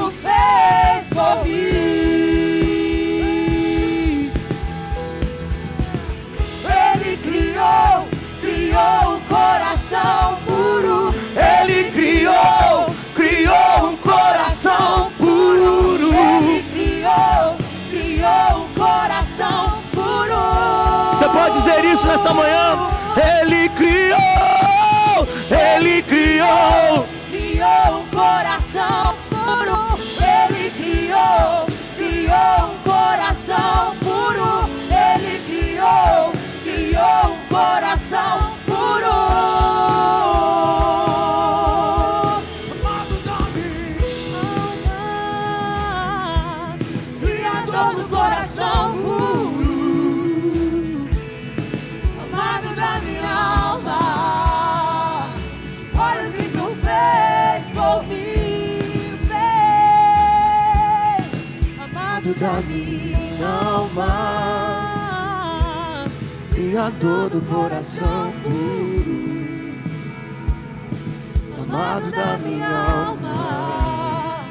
tu fez por mim. Ele criou um coração puro. Ele criou um coração puro. Ele criou um coração puro. Você pode dizer isso nessa manhã? Ele criou um coração puro. Ele criou um coração puro. Ele criou um coração puro. Amado da minha alma, Criador do coração puro. Amado da minha alma, olha o que tu fez por mim, fez. Amado da minha alma, Criador do coração puro. amado da minha alma,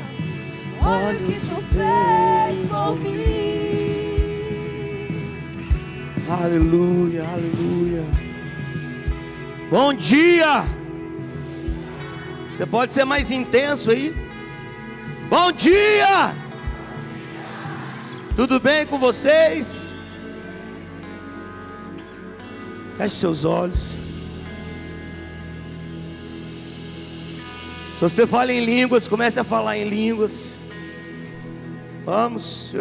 olha o que tu fez por mim. Aleluia, aleluia. Bom dia. Você pode ser mais intenso aí? Bom dia. Tudo bem com vocês? Feche seus olhos. Se você fala em línguas, comece a falar em línguas. Vamos.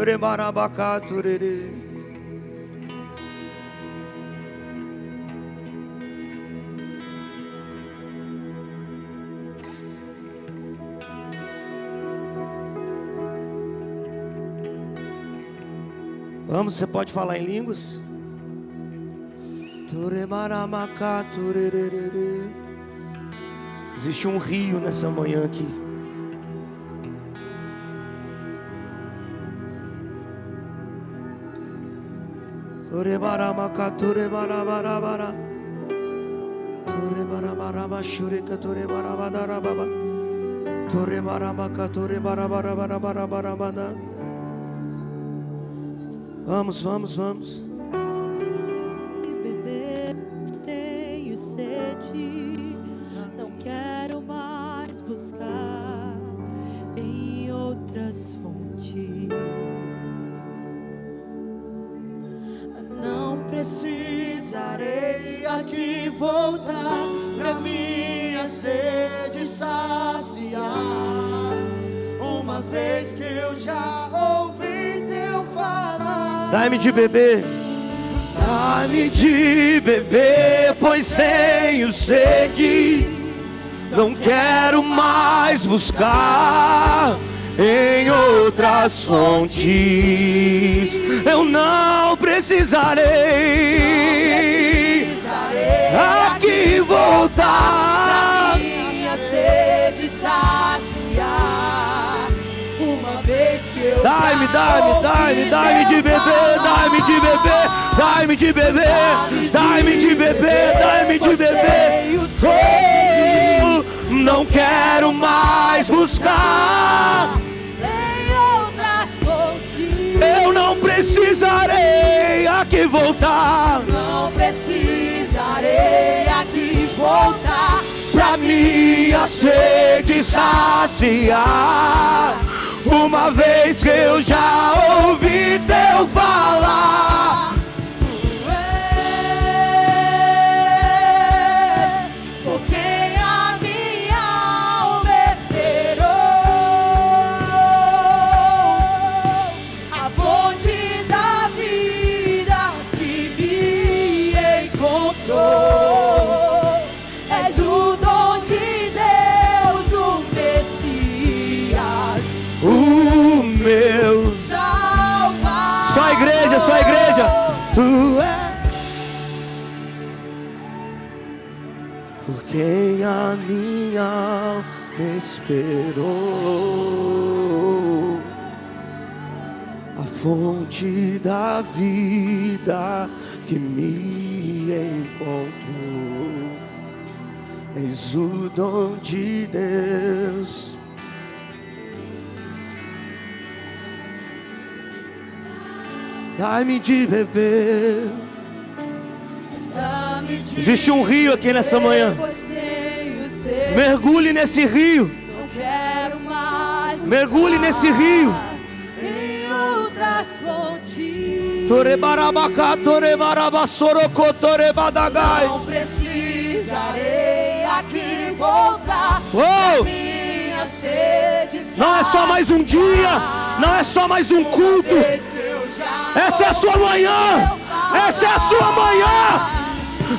Vamos, você pode falar em línguas? Existe um rio nessa manhã aqui. Vamos, vamos, vamos. Beber, tenho sede, não quero mais buscar em outras fontes. Não precisarei aqui voltar pra minha sede saciar, uma vez que eu já ouvi teu falar. Dá-me de beber. Dá-me de beber, pois tenho sede. Não quero mais buscar em outras fontes. Eu não precisarei aqui voltar. Minha sede saciar, uma vez que eu Dai-me de beber, dai-me de beber, dai-me de beber, dai-me de beber, dai-me de beber. Oh, não quero mais buscar em outras fontes. Eu não precisarei aqui voltar. Não precisarei aqui voltar Pra minha sede saciar, uma vez que eu já ouvi teu falar. Por quem a minha alma esperou, a fonte da vida que me encontrou. És o dom de Deus, o Messias, O meu Salvador. Só igreja, só igreja. Tu és por quem a minha alma esperou, a fonte da vida que me encontrou. És o dom de Deus. Dai-me de beber. Dá-me de Existe um rio aqui nessa manhã. pois tenho sede. Mergulhe nesse rio. Não quero mais Mergulhe buscar nesse rio. em outras fontes. Torebarabacá, torebaraba, sorocô, torebadagai. Não precisarei aqui voltar. Oh! Minha sede Não é só mais um dia, não é só mais um culto. Essa é a sua manhã, essa é a sua manhã.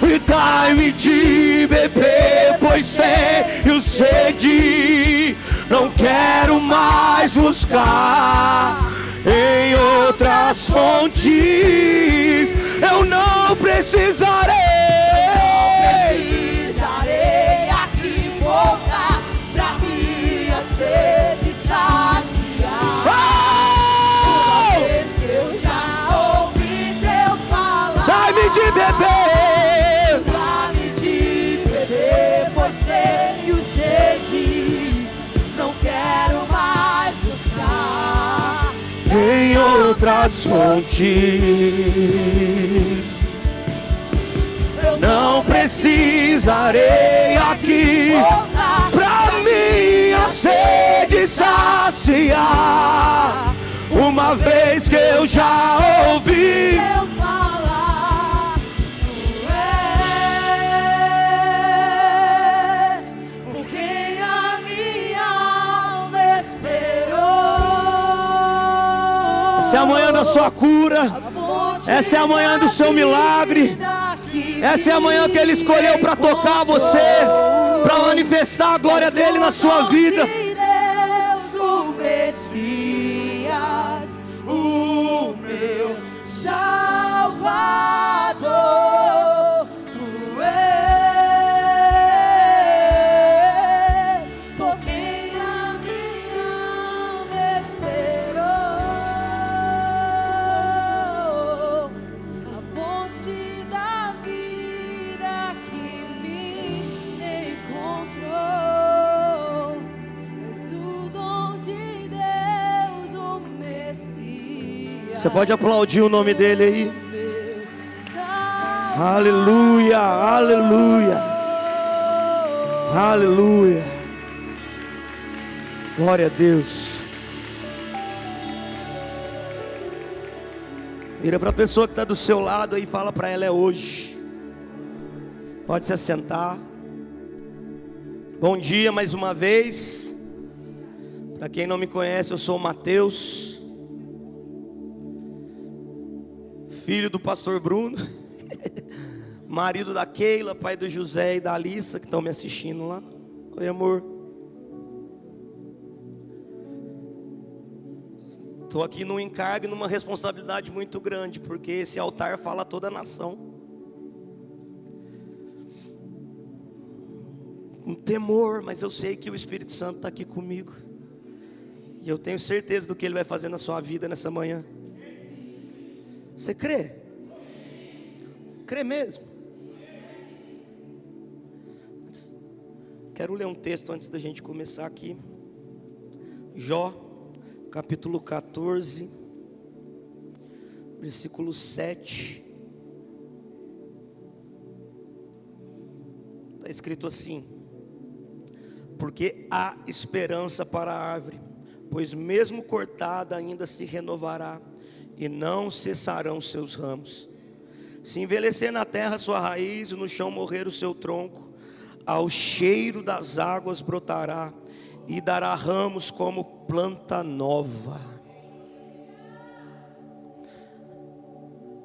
E dai-me de beber, pois tenho sede. Não quero mais buscar em outras fontes. Eu não precisarei. Precisarei aqui voltar pra minha sede saciar. Oh! Vez que eu já ouvi teu falar. Dai-me de beber. Dá-me de beber, pois tenho sede. Não quero mais buscar Em outras fontes. eu Não precisarei aqui voltar pra minha sede saciar. Uma vez que eu já ouvi. eu falar. Tu és por quem a minha alma esperou. Essa é a manhã da sua cura. Essa é a manhã do seu milagre. Essa é a manhã que Ele escolheu para tocar você, para manifestar a glória dEle na sua vida. Deus, o Messias, o meu Salvador. Tu és por quem a minha alma esperou. A fonte da vida que me encontrou. És o dom de Deus, o Messias. Você pode aplaudir o nome dEle aí. Meu Salvador. Aleluia, aleluia, aleluia. Glória a Deus. Vira para a pessoa que está do seu lado aí e fala para ela: é hoje. Pode se assentar. Bom dia mais uma vez. Para quem não me conhece, eu sou o Mateus, filho do pastor Bruno, marido da Keila, pai do José e da Alissa, que estão me assistindo lá. Oi, amor. Estou aqui num encargo e numa responsabilidade muito grande, porque esse altar fala a toda a nação. Com temor, mas eu sei que o Espírito Santo está aqui comigo. E eu tenho certeza do que Ele vai fazer na sua vida nessa manhã. Você crê? Crê mesmo? Quero ler um texto antes da gente começar aqui. Jó, capítulo 14, versículo 7. Está escrito assim: porque há esperança para a árvore, pois mesmo cortada ainda se renovará, e não cessarão seus ramos. Se envelhecer na terra sua raiz, e no chão morrer o seu tronco, ao cheiro das águas brotará, e dará ramos como planta nova.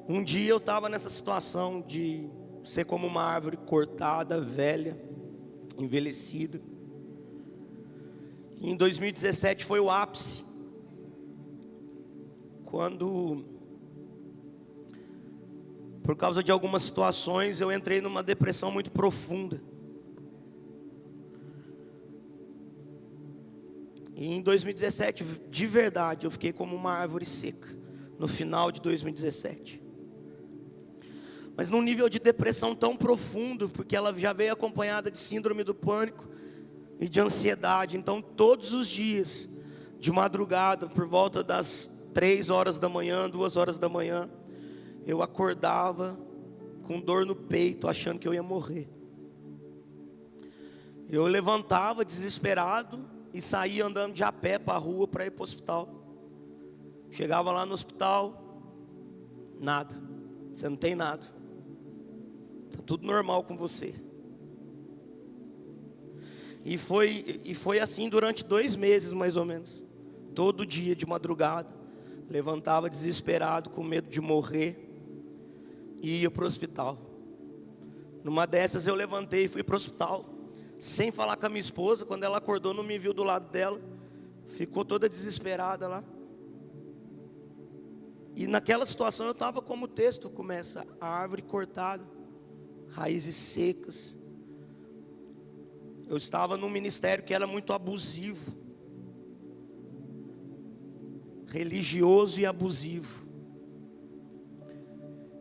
Um dia eu estava nessa situação de ser como uma árvore cortada, velha, envelhecida. E em 2017 foi o ápice, quando, por causa de algumas situações, eu entrei numa depressão muito profunda. E em 2017, de verdade, eu fiquei como uma árvore seca, no final de 2017. Mas num nível de depressão tão profundo, porque ela já veio acompanhada de síndrome do pânico e de ansiedade. Então todos os dias, de madrugada, por volta das 3 horas da manhã, 2 horas da manhã, eu acordava com dor no peito, achando que eu ia morrer. Eu levantava desesperado e saía andando de a pé para a rua para ir para o hospital. Chegava lá no hospital, nada, você não tem nada, está tudo normal com você. E foi assim durante 2 meses mais ou menos. Todo dia de madrugada, levantava desesperado, com medo de morrer, e ia para o hospital. Numa dessas eu levantei e fui para o hospital, sem falar com a minha esposa. Quando ela acordou, não me viu do lado dela, ficou toda desesperada lá. E naquela situação eu estava como o texto começa: a árvore cortada, raízes secas. Eu estava num ministério que era muito abusivo, religioso e abusivo.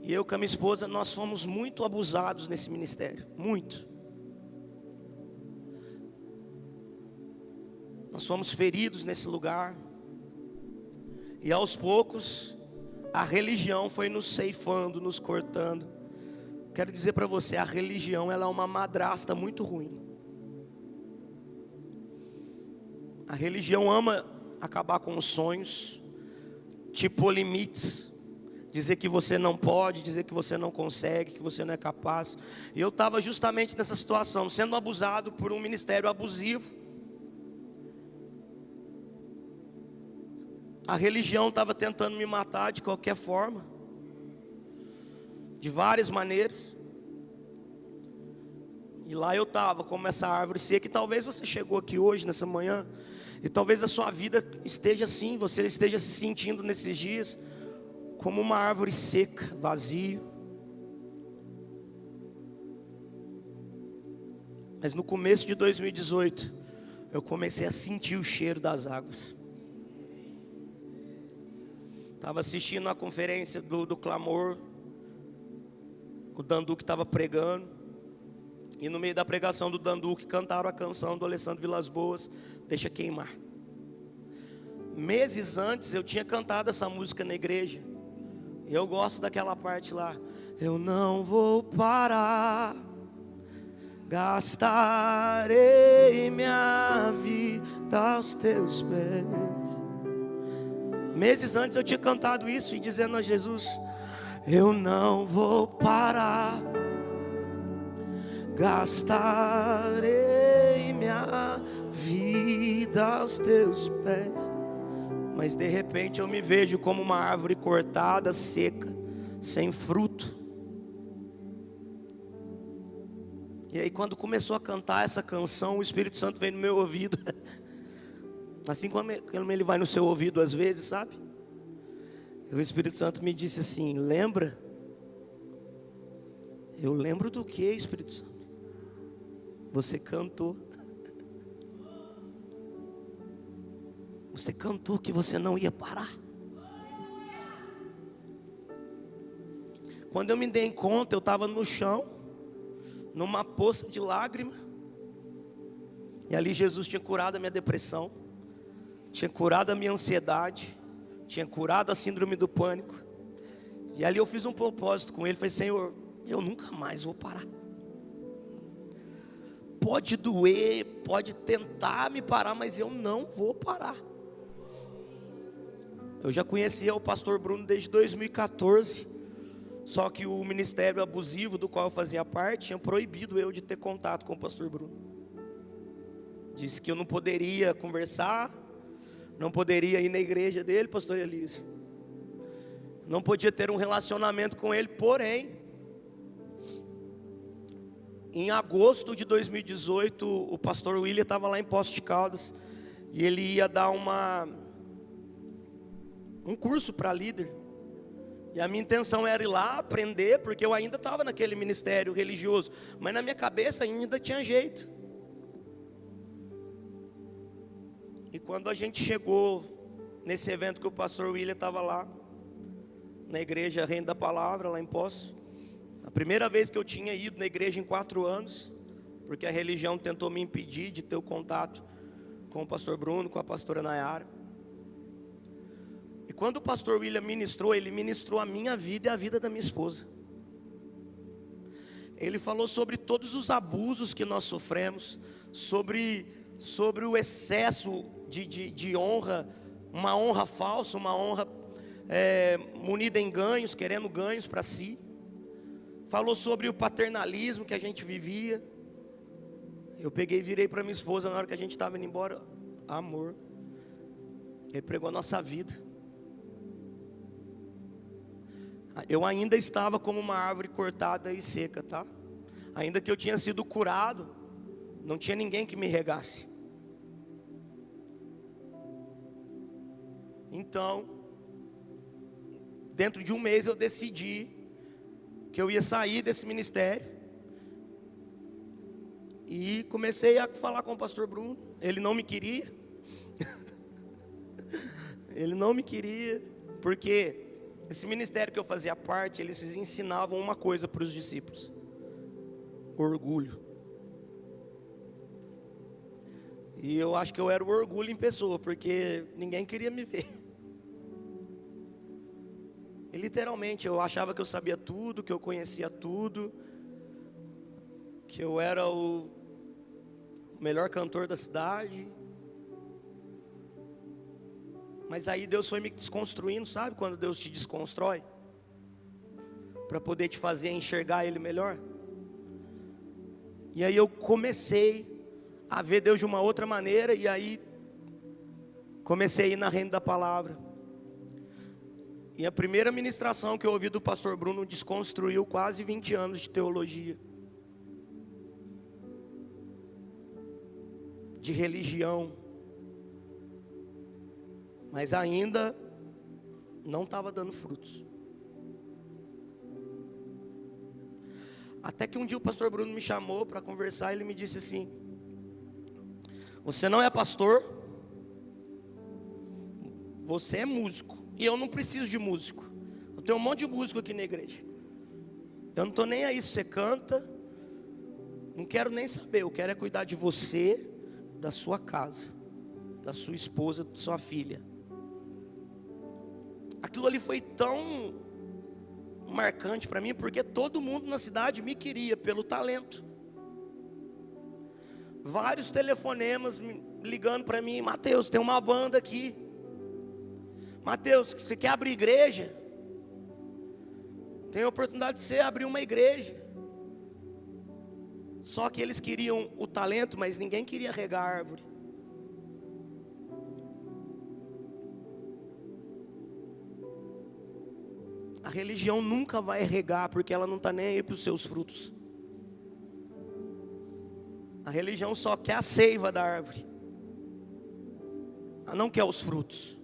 E eu com a minha esposa, nós fomos muito abusados nesse ministério, muito. Nós fomos feridos nesse lugar. E aos poucos, a religião foi nos ceifando, nos cortando. Quero dizer para você, a religião, ela é uma madrasta muito ruim. A religião ama acabar com os sonhos, te pôr limites, dizer que você não pode, dizer que você não consegue, que você não é capaz. E eu estava justamente nessa situação, sendo abusado por um ministério abusivo. A religião estava tentando me matar de qualquer forma, de várias maneiras. E lá eu estava como essa árvore seca. E talvez você chegou aqui hoje, nessa manhã, e talvez a sua vida esteja assim, você esteja se sentindo nesses dias como uma árvore seca, vazio. Mas no começo de 2018, eu comecei a sentir o cheiro das águas. Estava assistindo a conferência do Clamor, o Danduque estava pregando. E no meio da pregação do Danduque, cantaram a canção do Alessandro Vilas Boas, Deixa Queimar. Meses antes eu tinha cantado essa música na igreja. E eu gosto daquela parte lá: eu não vou parar, gastarei minha vida aos teus pés. Meses antes eu tinha cantado isso e dizendo a Jesus: eu não vou parar, gastarei minha vida aos teus pés. Mas de repente eu me vejo como uma árvore cortada, seca, sem fruto. E aí quando começou a cantar essa canção, o Espírito Santo veio no meu ouvido. Assim como ele vai no seu ouvido às vezes, sabe? E o Espírito Santo me disse assim: lembra? Eu lembro do que, Espírito Santo? Você cantou. Você cantou que você não ia parar. Quando eu me dei conta, eu estava no chão, numa poça de lágrima. E ali Jesus tinha curado a minha depressão, tinha curado a minha ansiedade, tinha curado a síndrome do pânico. E ali eu fiz um propósito com ele. Falei: Senhor, eu nunca mais vou parar. Pode doer, pode tentar me parar, mas eu não vou parar. Eu já conhecia o pastor Bruno desde 2014. Só que o ministério abusivo do qual eu fazia parte tinha proibido eu de ter contato com o pastor Bruno. Disse que eu não poderia conversar, não poderia ir na igreja dele, pastor Elias. Não podia ter um relacionamento com ele. Porém, em agosto de 2018, o pastor William estava lá em Poços de Caldas. E ele ia dar um curso para líder. E a minha intenção era ir lá aprender, porque eu ainda estava naquele ministério religioso. Mas na minha cabeça ainda tinha jeito. E quando a gente chegou nesse evento que o pastor William estava lá, na igreja Reino da Palavra, lá em Poços. A primeira vez que eu tinha ido na igreja em 4 anos, porque a religião tentou me impedir de ter o contato com o pastor Bruno, com a pastora Nayara. E quando o pastor William ministrou, ele ministrou a minha vida e a vida da minha esposa. Ele falou sobre todos os abusos que nós sofremos, sobre o excesso de honra, uma honra falsa, uma honra munida em ganhos, querendo ganhos para si. Falou sobre o paternalismo que a gente vivia. Eu peguei e virei para minha esposa na hora que a gente estava indo embora. Amor, ele pregou a nossa vida. Eu ainda estava como uma árvore cortada e seca, tá? Ainda que eu tinha sido curado, não tinha ninguém que me regasse. Então, dentro de um mês eu decidi que eu ia sair desse ministério. E comecei a falar com o pastor Bruno. Ele não me queria. Ele não me queria, porque esse ministério que eu fazia parte, eles ensinavam uma coisa para os discípulos: orgulho. E eu acho que eu era o orgulho em pessoa, porque ninguém queria me ver. E literalmente eu achava que eu sabia tudo, que eu conhecia tudo, que eu era o melhor cantor da cidade. Mas aí Deus foi me desconstruindo, sabe? Quando Deus te desconstrói, para poder te fazer enxergar Ele melhor. E aí eu comecei a ver Deus de uma outra maneira. E aí comecei a ir na reino da palavra. E a primeira ministração que eu ouvi do pastor Bruno desconstruiu quase 20 anos de teologia, de religião. Mas ainda não estava dando frutos. Até que um dia o pastor Bruno me chamou para conversar. Ele me disse assim: você não é pastor, você é músico. E eu não preciso de músico. Eu tenho um monte de músico aqui na igreja. Eu não estou nem aí se você canta. Não quero nem saber. Eu quero é cuidar de você, da sua casa, da sua esposa, da sua filha. Aquilo ali foi tão marcante para mim, porque todo mundo na cidade me queria pelo talento. Vários telefonemas ligando para mim: Mateus, tem uma banda aqui. Mateus, você quer abrir igreja? Tem a oportunidade de você abrir uma igreja. Só que eles queriam o talento, mas ninguém queria regar a árvore. A religião nunca vai regar, porque ela não está nem aí para os seus frutos. A religião só quer a seiva da árvore, ela não quer os frutos.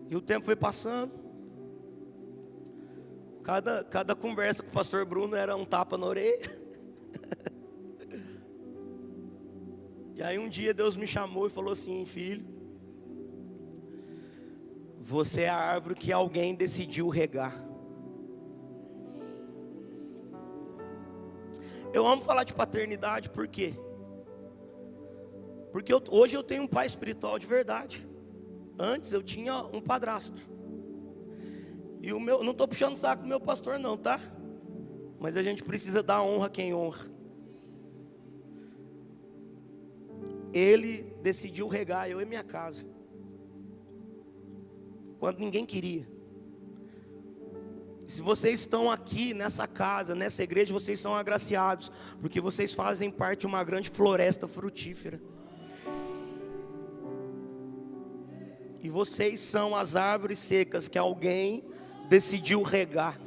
E o tempo foi passando. Cada conversa com o pastor Bruno era um tapa na orelha. E aí um dia Deus me chamou e falou assim: filho, você é a árvore que alguém decidiu regar. Eu amo falar de paternidade, por quê? Porque hoje eu tenho um pai espiritual de verdade. Antes eu tinha um padrasto. E o meu, não estou puxando o saco do meu pastor não, tá? Mas a gente precisa dar honra a quem honra. Ele decidiu regar eu e minha casa, quando ninguém queria. Se vocês estão aqui nessa casa, nessa igreja, vocês são agraciados, porque vocês fazem parte de uma grande floresta frutífera. E vocês são as árvores secas que alguém decidiu regar,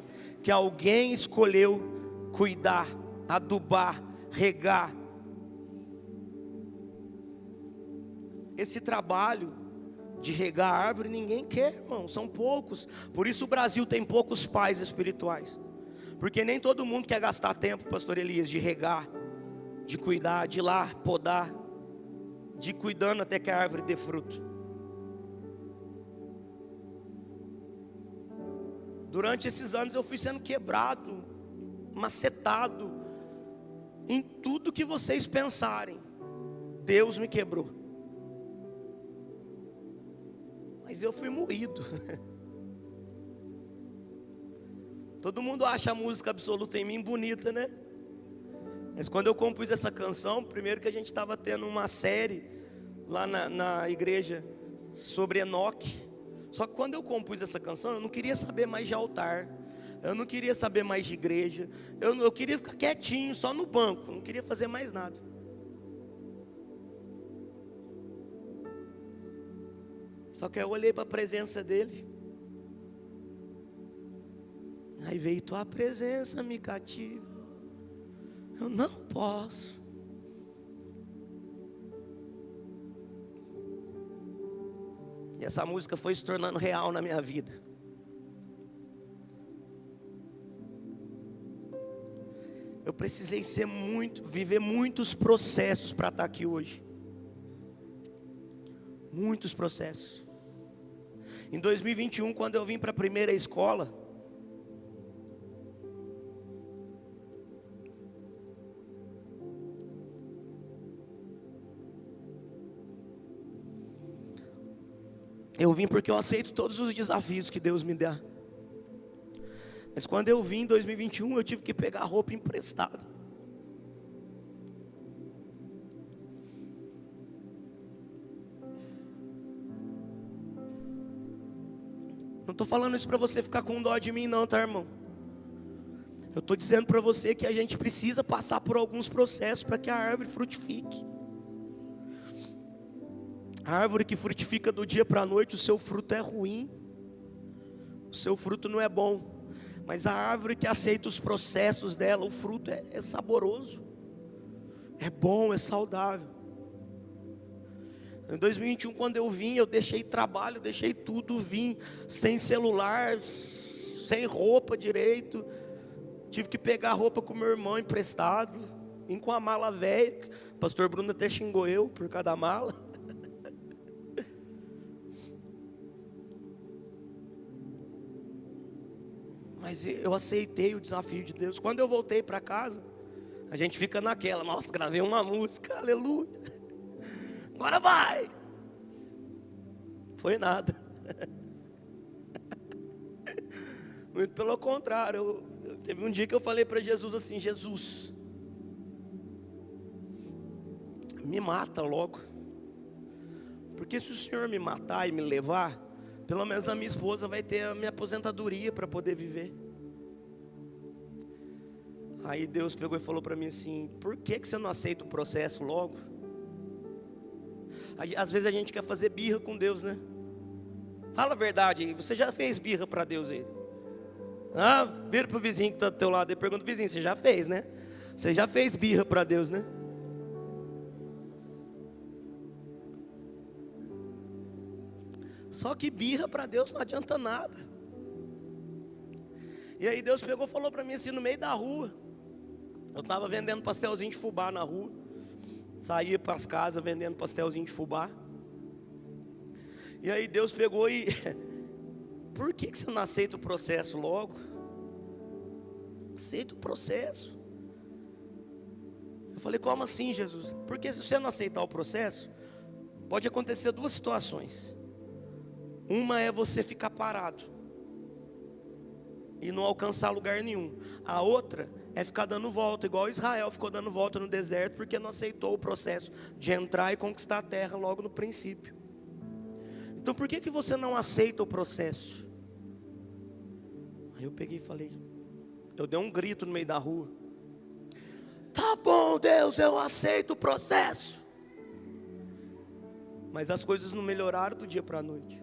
que alguém escolheu cuidar, adubar, regar. Esse trabalho de regar a árvore ninguém quer, irmão, são poucos. Por isso o Brasil tem poucos pais espirituais, porque nem todo mundo quer gastar tempo, pastor Elias, de regar, de cuidar, de ir lá podar, de ir cuidando até que a árvore dê fruto. Durante esses anos eu fui sendo quebrado, macetado, em tudo que vocês pensarem. Deus me quebrou. Mas eu fui moído. Todo mundo acha a música Absoluta em Mim bonita, né? Mas quando eu compus essa canção, primeiro que a gente estava tendo uma série lá na igreja sobre Enoque. Só que quando eu compus essa canção, eu não queria saber mais de altar, eu não queria saber mais de igreja, eu queria ficar quietinho, só no banco, não queria fazer mais nada. Só que eu olhei para a presença dele. Aí veio: tua presença me cativa. Eu não posso. E essa música foi se tornando real na minha vida. Eu precisei viver muitos processos para estar aqui hoje. Muitos processos. Em 2021, quando eu vim para a primeira escola, eu vim porque eu aceito todos os desafios que Deus me dá. Mas quando eu vim em 2021, eu tive que pegar roupa emprestada. Não estou falando isso para você ficar com dó de mim não, tá, irmão? Eu estou dizendo para você que a gente precisa passar por alguns processos para que a árvore frutifique. A árvore que frutifica do dia para a noite, o seu fruto é ruim. O seu fruto não é bom. Mas a árvore que aceita os processos dela, o fruto é saboroso. É bom, é saudável. Em 2021, quando eu vim, eu deixei trabalho, deixei tudo, vim sem celular, sem roupa direito. Tive que pegar roupa com meu irmão emprestado. Vim com a mala velha. O pastor Bruno até xingou eu por causa da mala. Mas eu aceitei o desafio de Deus. Quando eu voltei para casa, a gente fica naquela: nossa, gravei uma música, aleluia, agora vai. Foi nada. Muito pelo contrário. Teve um dia que eu falei para Jesus assim: Jesus, me mata logo. Porque se o Senhor me matar e me levar, pelo menos a minha esposa vai ter a minha aposentadoria para poder viver. Aí Deus pegou e falou para mim assim: por que você não aceita o processo logo? Às vezes a gente quer fazer birra com Deus, né? Fala a verdade aí, você já fez birra para Deus aí? Vira para o vizinho que está do teu lado e pergunta: vizinho, você já fez, né? Você já fez birra para Deus, né? Só que birra para Deus não adianta nada. E aí Deus pegou e falou para mim assim, no meio da rua. Eu estava vendendo pastelzinho de fubá na rua. Saía para as casas vendendo pastelzinho de fubá. E aí Deus pegou e... por que você não aceita o processo logo? Aceita o processo. Eu falei: como assim, Jesus? Porque se você não aceitar o processo, pode acontecer duas situações. Uma é você ficar parado e não alcançar lugar nenhum. A outra é ficar dando volta, igual Israel ficou dando volta no deserto, porque não aceitou o processo de entrar e conquistar a terra logo no princípio. Então por que você não aceita o processo? Aí eu peguei e falei, eu dei um grito no meio da rua: tá bom, Deus, eu aceito o processo. Mas as coisas não melhoraram do dia para a noite.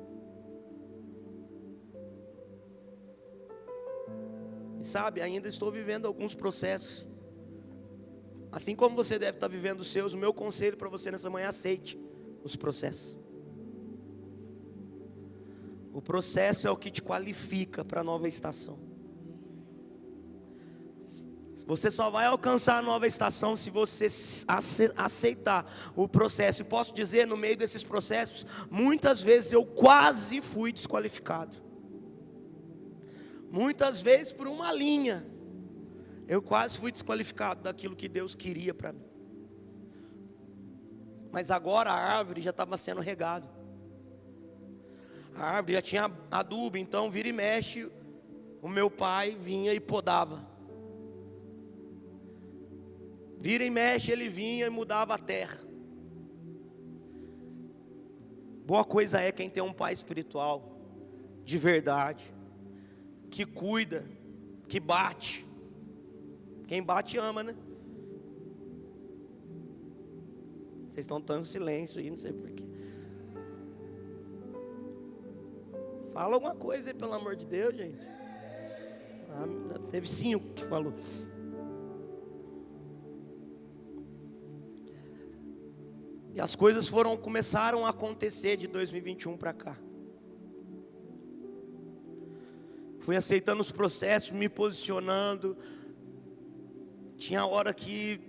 E sabe, ainda estou vivendo alguns processos. Assim como você deve estar vivendo os seus, o meu conselho para você nessa manhã: aceite os processos. O processo é o que te qualifica para a nova estação. Você só vai alcançar a nova estação se você aceitar o processo. E posso dizer, no meio desses processos, muitas vezes eu quase fui desqualificado. Muitas vezes por uma linha, eu quase fui desqualificado daquilo que Deus queria para mim. Mas agora a árvore já estava sendo regada. A árvore já tinha adubo, então vira e mexe, o meu pai vinha e podava. Vira e mexe, ele vinha e mudava a terra. Boa coisa é quem tem um pai espiritual, de verdade, que cuida, que bate. Quem bate ama, né? Vocês estão tão em silêncio aí, não sei porquê. Fala alguma coisa aí, pelo amor de Deus, gente. Teve 5 que falou. E as coisas começaram a acontecer de 2021 para cá. Fui aceitando os processos, me posicionando. Tinha hora que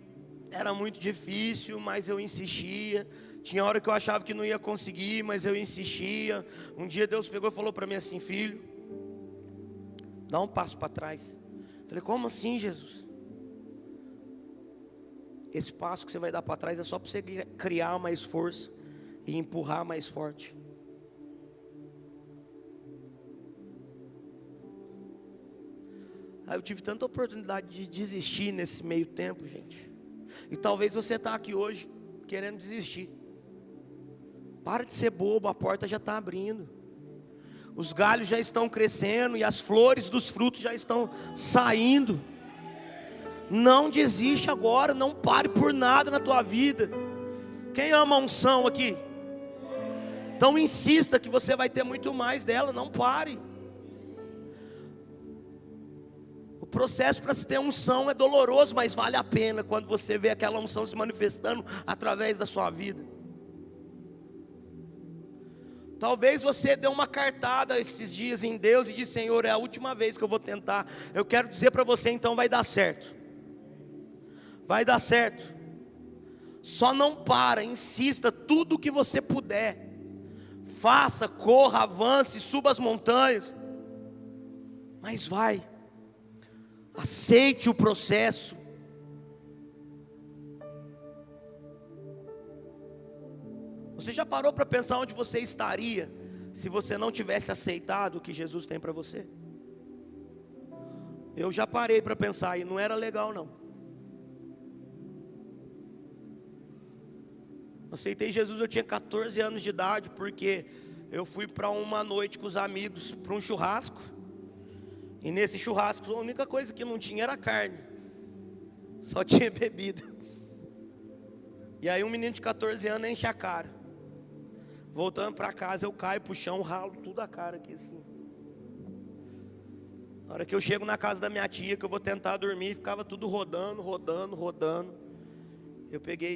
era muito difícil, mas eu insistia. Tinha hora que eu achava que não ia conseguir, mas eu insistia. Um dia Deus pegou e falou para mim assim: filho, dá um passo para trás. Falei: como assim, Jesus? Esse passo que você vai dar para trás é só para você criar mais força e empurrar mais forte. Aí eu tive tanta oportunidade de desistir nesse meio tempo, gente. E talvez você está aqui hoje querendo desistir. Para de ser bobo, a porta já está abrindo. Os galhos já estão crescendo e as flores dos frutos já estão saindo. Não desiste agora, não pare por nada na tua vida. Quem ama a unção aqui? Então insista que você vai ter muito mais dela, não pare. O processo para se ter unção é doloroso, mas vale a pena quando você vê aquela unção se manifestando através da sua vida. Talvez você deu uma cartada esses dias em Deus e disse: Senhor, é a última vez que eu vou tentar. Eu quero dizer para você, então vai dar certo. Vai dar certo. Só não para, insista, tudo o que você puder. Faça, corra, avance, suba as montanhas. Mas vai. Aceite o processo. Você já parou para pensar onde você estaria se você não tivesse aceitado o que Jesus tem para você? Eu já parei para pensar e não era legal não. Aceitei Jesus, eu tinha 14 anos de idade, porque eu fui para uma noite com os amigos, para um churrasco. E nesse churrasco, a única coisa que não tinha era carne. Só tinha bebida. E aí um menino de 14 anos enche a cara. Voltando para casa, eu caio pro chão, ralo tudo a cara aqui assim. Na hora que eu chego na casa da minha tia, que eu vou tentar dormir, ficava tudo rodando.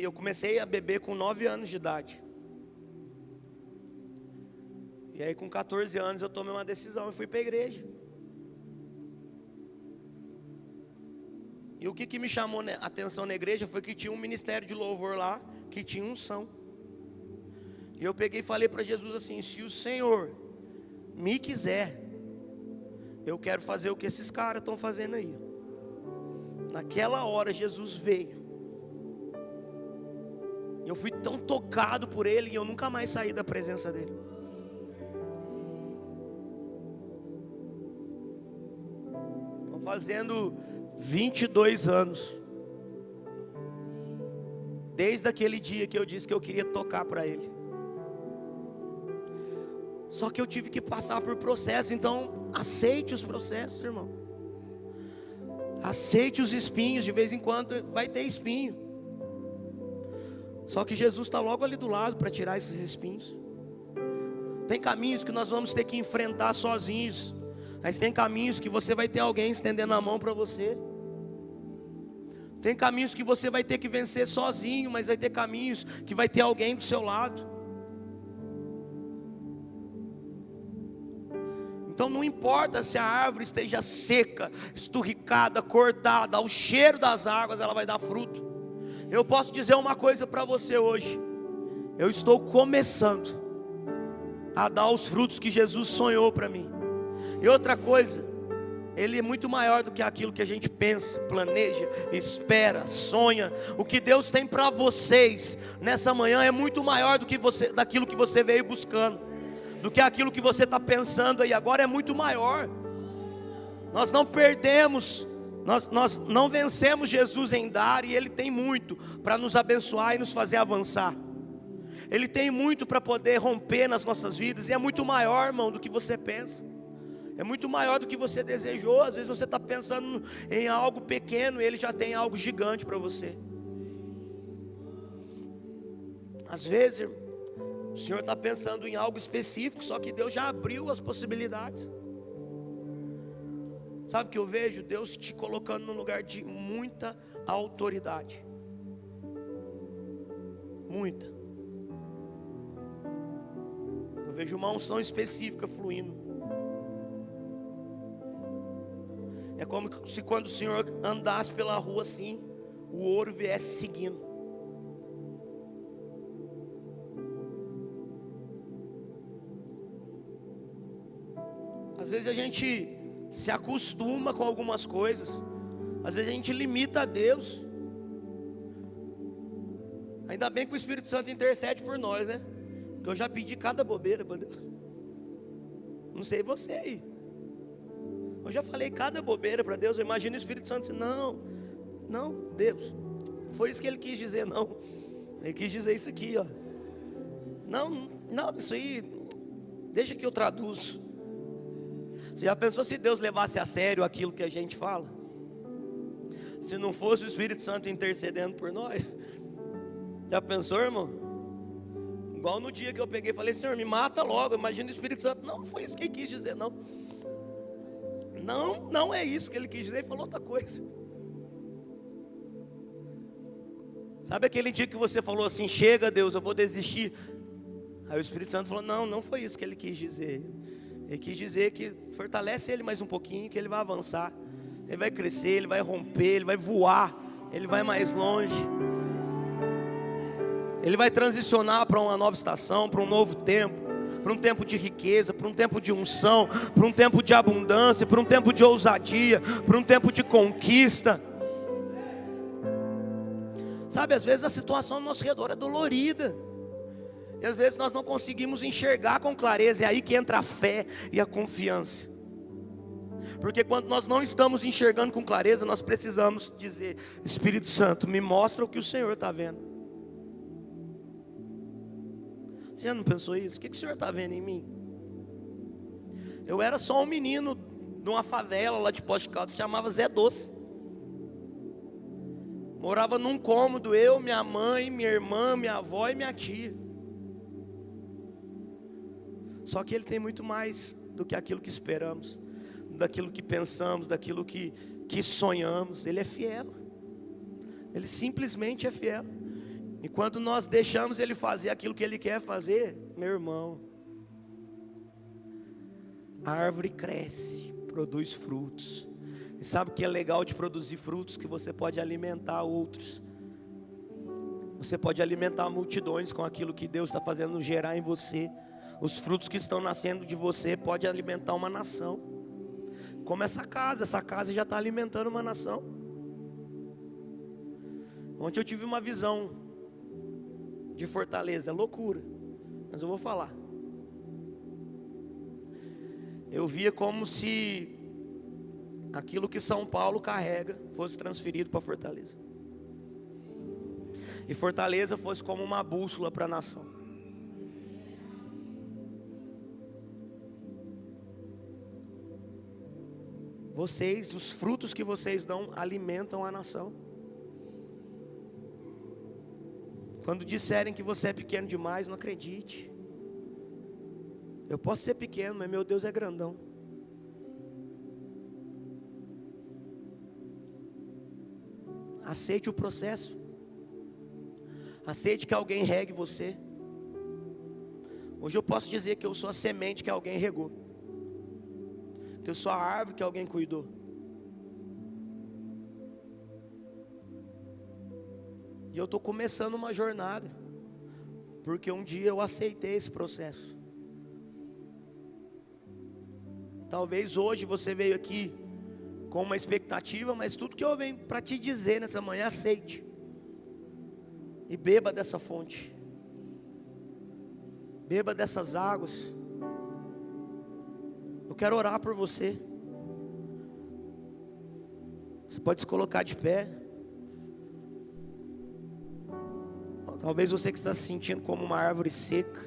Eu comecei a beber com 9 anos de idade. E aí com 14 anos eu tomei uma decisão e fui para a igreja. E o que me chamou a atenção na igreja foi que tinha um ministério de louvor lá, que tinha unção. E eu peguei e falei para Jesus assim: se o Senhor me quiser, eu quero fazer o que esses caras estão fazendo aí. Naquela hora Jesus veio. Eu fui tão tocado por Ele e eu nunca mais saí da presença dEle. Estou fazendo 22 anos. Desde aquele dia que eu disse que eu queria tocar para Ele. Só que eu tive que passar por processo. Então aceite os processos, irmão. Aceite os espinhos. De vez em quando vai ter espinho. Só que Jesus está logo ali do lado para tirar esses espinhos. Tem caminhos que nós vamos ter que enfrentar sozinhos. Mas tem caminhos que você vai ter alguém estendendo a mão para você. Tem caminhos que você vai ter que vencer sozinho, mas vai ter caminhos que vai ter alguém do seu lado. Então não importa se a árvore esteja seca, esturricada, cortada, ao cheiro das águas ela vai dar fruto. Eu posso dizer uma coisa para você hoje: eu estou começando a dar os frutos que Jesus sonhou para mim. E outra coisa, Ele é muito maior do que aquilo que a gente pensa, planeja, espera, sonha. O que Deus tem para vocês nessa manhã é muito maior do que daquilo que você veio buscando. do que aquilo que você está pensando aí agora é muito maior. Nós não perdemos, nós não vencemos Jesus em dar, e Ele tem muito para nos abençoar e nos fazer avançar. Ele tem muito para poder romper nas nossas vidas, e é muito maior, irmão, do que você pensa. É muito maior do que você desejou. Às vezes você está pensando em algo pequeno e Ele já tem algo gigante para você. Às vezes o Senhor está pensando em algo específico, só que Deus já abriu as possibilidades. Sabe o que eu vejo? Deus te colocando num lugar de muita autoridade. Muita. Eu vejo uma unção específica fluindo. É como se quando o Senhor andasse pela rua assim, o ouro viesse seguindo. Às vezes a gente se acostuma com algumas coisas. Às vezes a gente limita a Deus. Ainda bem que o Espírito Santo intercede por nós, né? Porque eu já pedi cada bobeira para Deus. Não sei você aí. Eu já falei cada bobeira para Deus. Eu imagino o Espírito Santo assim: não, Deus, não foi isso que Ele quis dizer, não. Ele quis dizer isso aqui, ó. Não, isso aí, deixa que eu traduzo. Você já pensou se Deus levasse a sério aquilo que a gente fala? Se não fosse o Espírito Santo intercedendo por nós? Já pensou, irmão? Igual no dia que eu peguei e falei: Senhor, me mata logo. Imagina o Espírito Santo: não foi isso que Ele quis dizer, não. Não é isso que Ele quis dizer. Ele falou outra coisa. Sabe aquele dia que você falou assim: chega, Deus, eu vou desistir? Aí o Espírito Santo falou: não foi isso que Ele quis dizer. Ele quis dizer que fortalece ele mais um pouquinho, que ele vai avançar, ele vai crescer, ele vai romper, ele vai voar, ele vai mais longe. Ele vai transicionar para uma nova estação, para um novo tempo, para um tempo de riqueza, para um tempo de unção, para um tempo de abundância, para um tempo de ousadia, para um tempo de conquista. Sabe, às vezes a situação ao nosso redor é dolorida, e às vezes nós não conseguimos enxergar com clareza. É aí que entra a fé e a confiança. Porque quando nós não estamos enxergando com clareza, nós precisamos dizer: Espírito Santo, me mostra o que o Senhor está vendo. Você já não pensou isso? O que o Senhor está vendo em mim? Eu era só um menino de uma favela lá de Poste Caldas que chamava Zé Doce. Morava num cômodo, eu, minha mãe, minha irmã, minha avó e minha tia. Só que Ele tem muito mais do que aquilo que esperamos, daquilo que pensamos, daquilo que sonhamos. Ele é fiel. Ele simplesmente é fiel. E quando nós deixamos Ele fazer aquilo que Ele quer fazer, meu irmão, a árvore cresce, produz frutos. E sabe o que é legal de produzir frutos? Que você pode alimentar outros. Você pode alimentar multidões com aquilo que Deus está fazendo gerar em você. Os frutos que estão nascendo de você pode alimentar uma nação. Como essa casa já está alimentando uma nação. Ontem eu tive uma visão de Fortaleza, é loucura, mas eu vou falar. Eu via como se aquilo que São Paulo carrega fosse transferido para Fortaleza. E Fortaleza fosse como uma bússola para a nação. Vocês, os frutos que vocês dão, alimentam a nação. Quando disserem que você é pequeno demais, não acredite. Eu posso ser pequeno, mas meu Deus é grandão. Aceite o processo. Aceite que alguém regue você. Hoje eu posso dizer que eu sou a semente que alguém regou, que eu sou a árvore que alguém cuidou. E eu estou começando uma jornada, porque um dia eu aceitei esse processo. Talvez hoje você veio aqui com uma expectativa, mas tudo que eu venho para te dizer nessa manhã, aceite. E beba dessa fonte. Beba dessas águas. Eu quero orar por você. Você pode se colocar de pé. Talvez você que está se sentindo como uma árvore seca.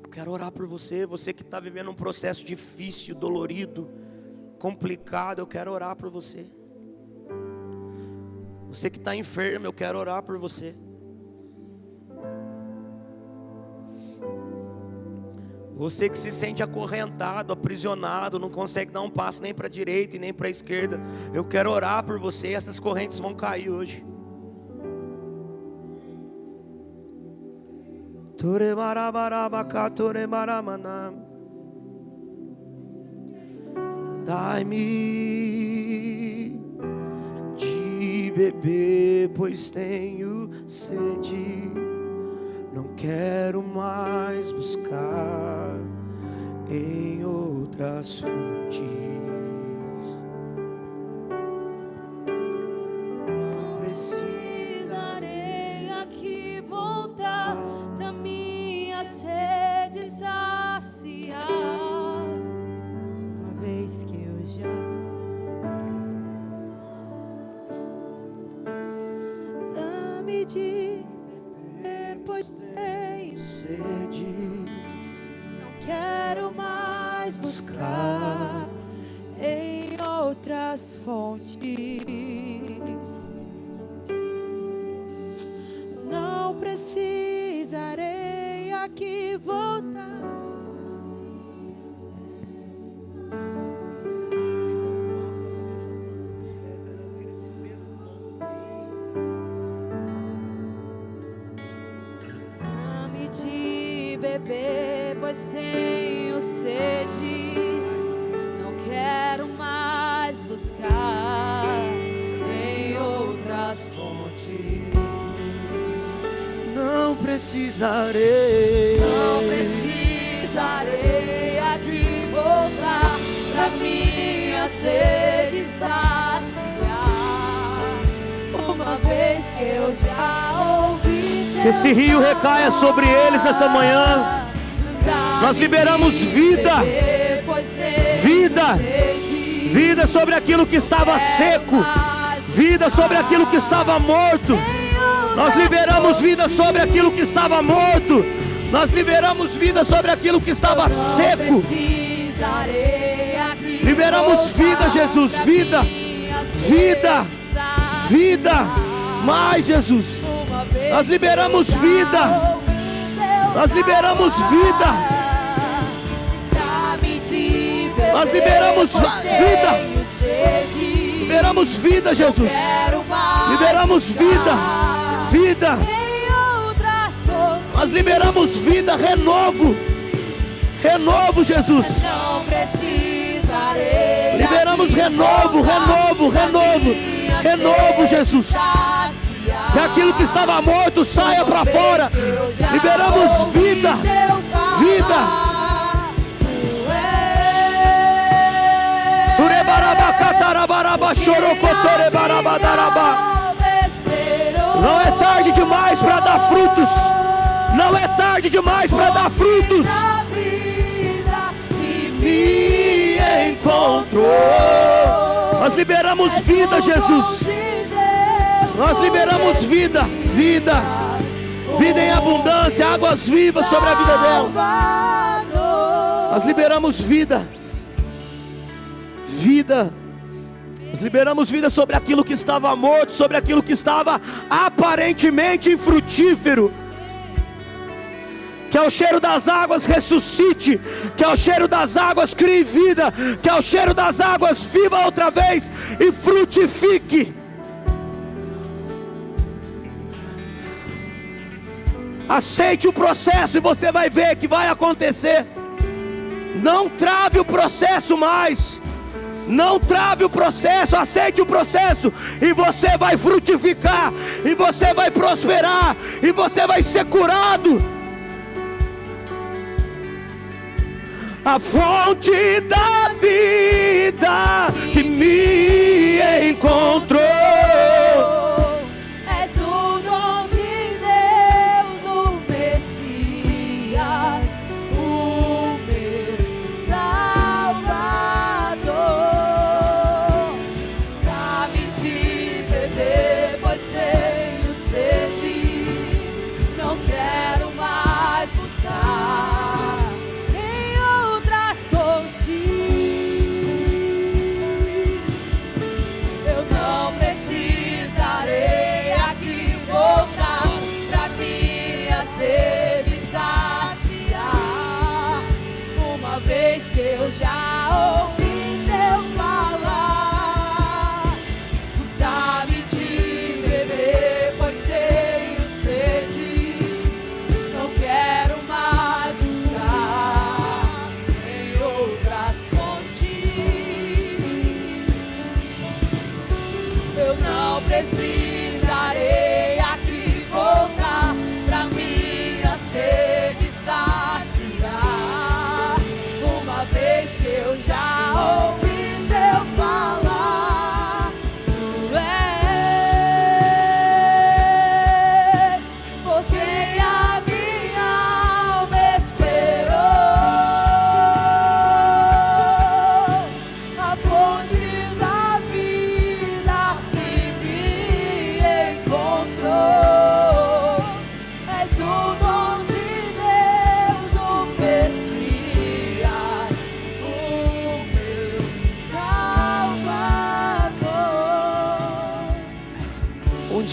Eu quero orar por você. Você que está vivendo um processo difícil, dolorido, complicado. Eu quero orar por você. Você que está enfermo, eu quero orar por você. Você que se sente acorrentado, aprisionado, não consegue dar um passo nem para a direita e nem para a esquerda, eu quero orar por você. Essas correntes vão cair hoje. Dai-me de beber, pois tenho sede. Não quero mais buscar em outras fontes. Precisarei aqui voltar pra minha sede saciar. Uma vez que eu já dá-me de pois tenho sede, não quero mais buscar em outras fontes. Não precisarei aqui voltar. De beber, pois tenho sede. Não quero mais buscar em outras fontes. Não precisarei aqui voltar pra minha sede saciar. Uma vez que eu já ouvi. Que esse rio recaia sobre eles nessa manhã. Nós liberamos vida. Vida. Vida sobre aquilo que estava seco. Vida sobre aquilo que estava morto. Nós liberamos vida sobre aquilo que estava morto. Nós liberamos vida sobre aquilo que estava seco. Liberamos vida, Jesus. Vida. Vida. Vida. Mais, Jesus. Nós liberamos vida. Nós liberamos vida. Nós liberamos vida. Liberamos vida, Jesus. Liberamos vida. Vida. Nós liberamos vida, renovo. Renovo, Jesus. Liberamos renovo, renovo, renovo. Renovo, Jesus. Que aquilo que estava morto saia para fora. Liberamos vida. Vida. Não é tarde demais para dar frutos. Não é tarde demais para dar frutos. Me encontrou. Nós liberamos vida, Jesus. Nós liberamos vida, vida, vida em abundância, águas vivas sobre a vida dela. Nós liberamos vida, vida. Nós liberamos vida sobre aquilo que estava morto, sobre aquilo que estava aparentemente infrutífero. Que ao cheiro das águas ressuscite, que ao cheiro das águas crie vida, que ao cheiro das águas viva outra vez e frutifique. Aceite o processo e você vai ver que vai acontecer. Não trave o processo mais. Não trave o processo, aceite o processo e você vai frutificar, e você vai prosperar, e você vai ser curado. A fonte da vida que me encontrou. És o dom de Deus, o Messias, o meu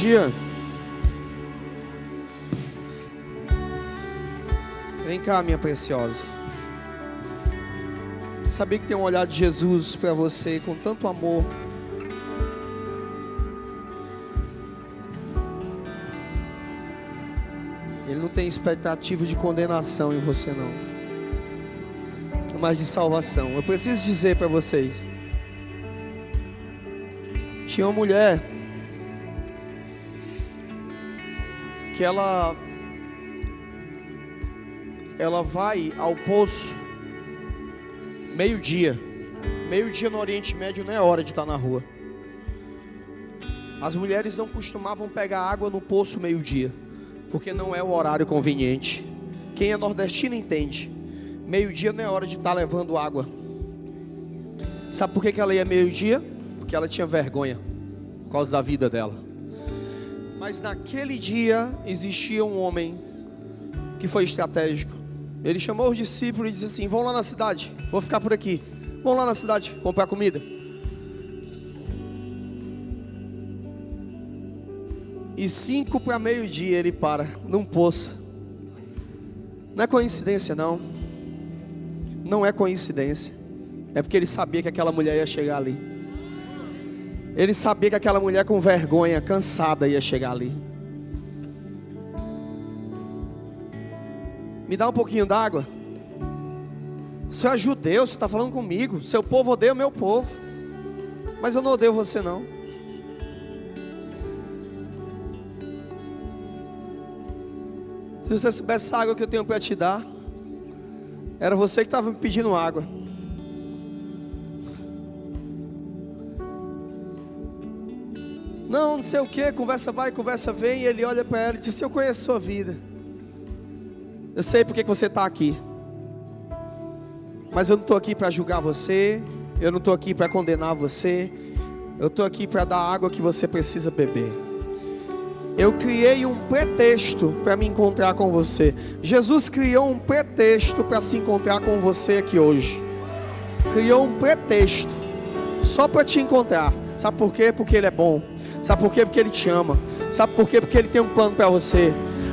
dia. Vem cá, minha preciosa. Sabia que tem um olhar de Jesus para você com tanto amor. Ele não tem expectativa de condenação em você, não, mas de salvação. Eu preciso dizer para vocês. Tinha uma mulher que ela vai ao poço meio-dia. Meio-dia no Oriente Médio não é hora de estar na rua. As mulheres não costumavam pegar água no poço meio-dia, porque não é o horário conveniente. Quem é nordestino entende. Meio-dia não é hora de estar levando água. Sabe por que ela ia meio-dia? Porque ela tinha vergonha, por causa da vida dela. Mas naquele dia existia um homem que foi estratégico. Ele chamou os discípulos e disse assim: vão lá na cidade, vou ficar por aqui. Vão lá na cidade comprar comida. E 5 para meio-dia ele para num poço. Não é coincidência, não. Não é coincidência. É porque ele sabia que aquela mulher ia chegar ali. Ele sabia que aquela mulher com vergonha, cansada, ia chegar ali. Me dá um pouquinho d'água. O senhor é judeu, você está falando comigo. Seu povo odeia o meu povo. Mas eu não odeio você, não. Se você soubesse a água que eu tenho para te dar, era você que estava me pedindo água. Não sei o que, conversa vai, conversa vem. E ele olha para ela e diz: eu conheço a sua vida. Eu sei porque que você está aqui. Mas eu não estou aqui para julgar você. Eu não estou aqui para condenar você. Eu estou aqui para dar a água que você precisa beber. Eu criei um pretexto para me encontrar com você. Jesus criou um pretexto para se encontrar com você aqui hoje. Criou um pretexto só para te encontrar. Sabe por quê? Porque Ele é bom. Sabe por quê? Porque Ele te ama. Sabe por quê? Porque Ele tem um plano para você.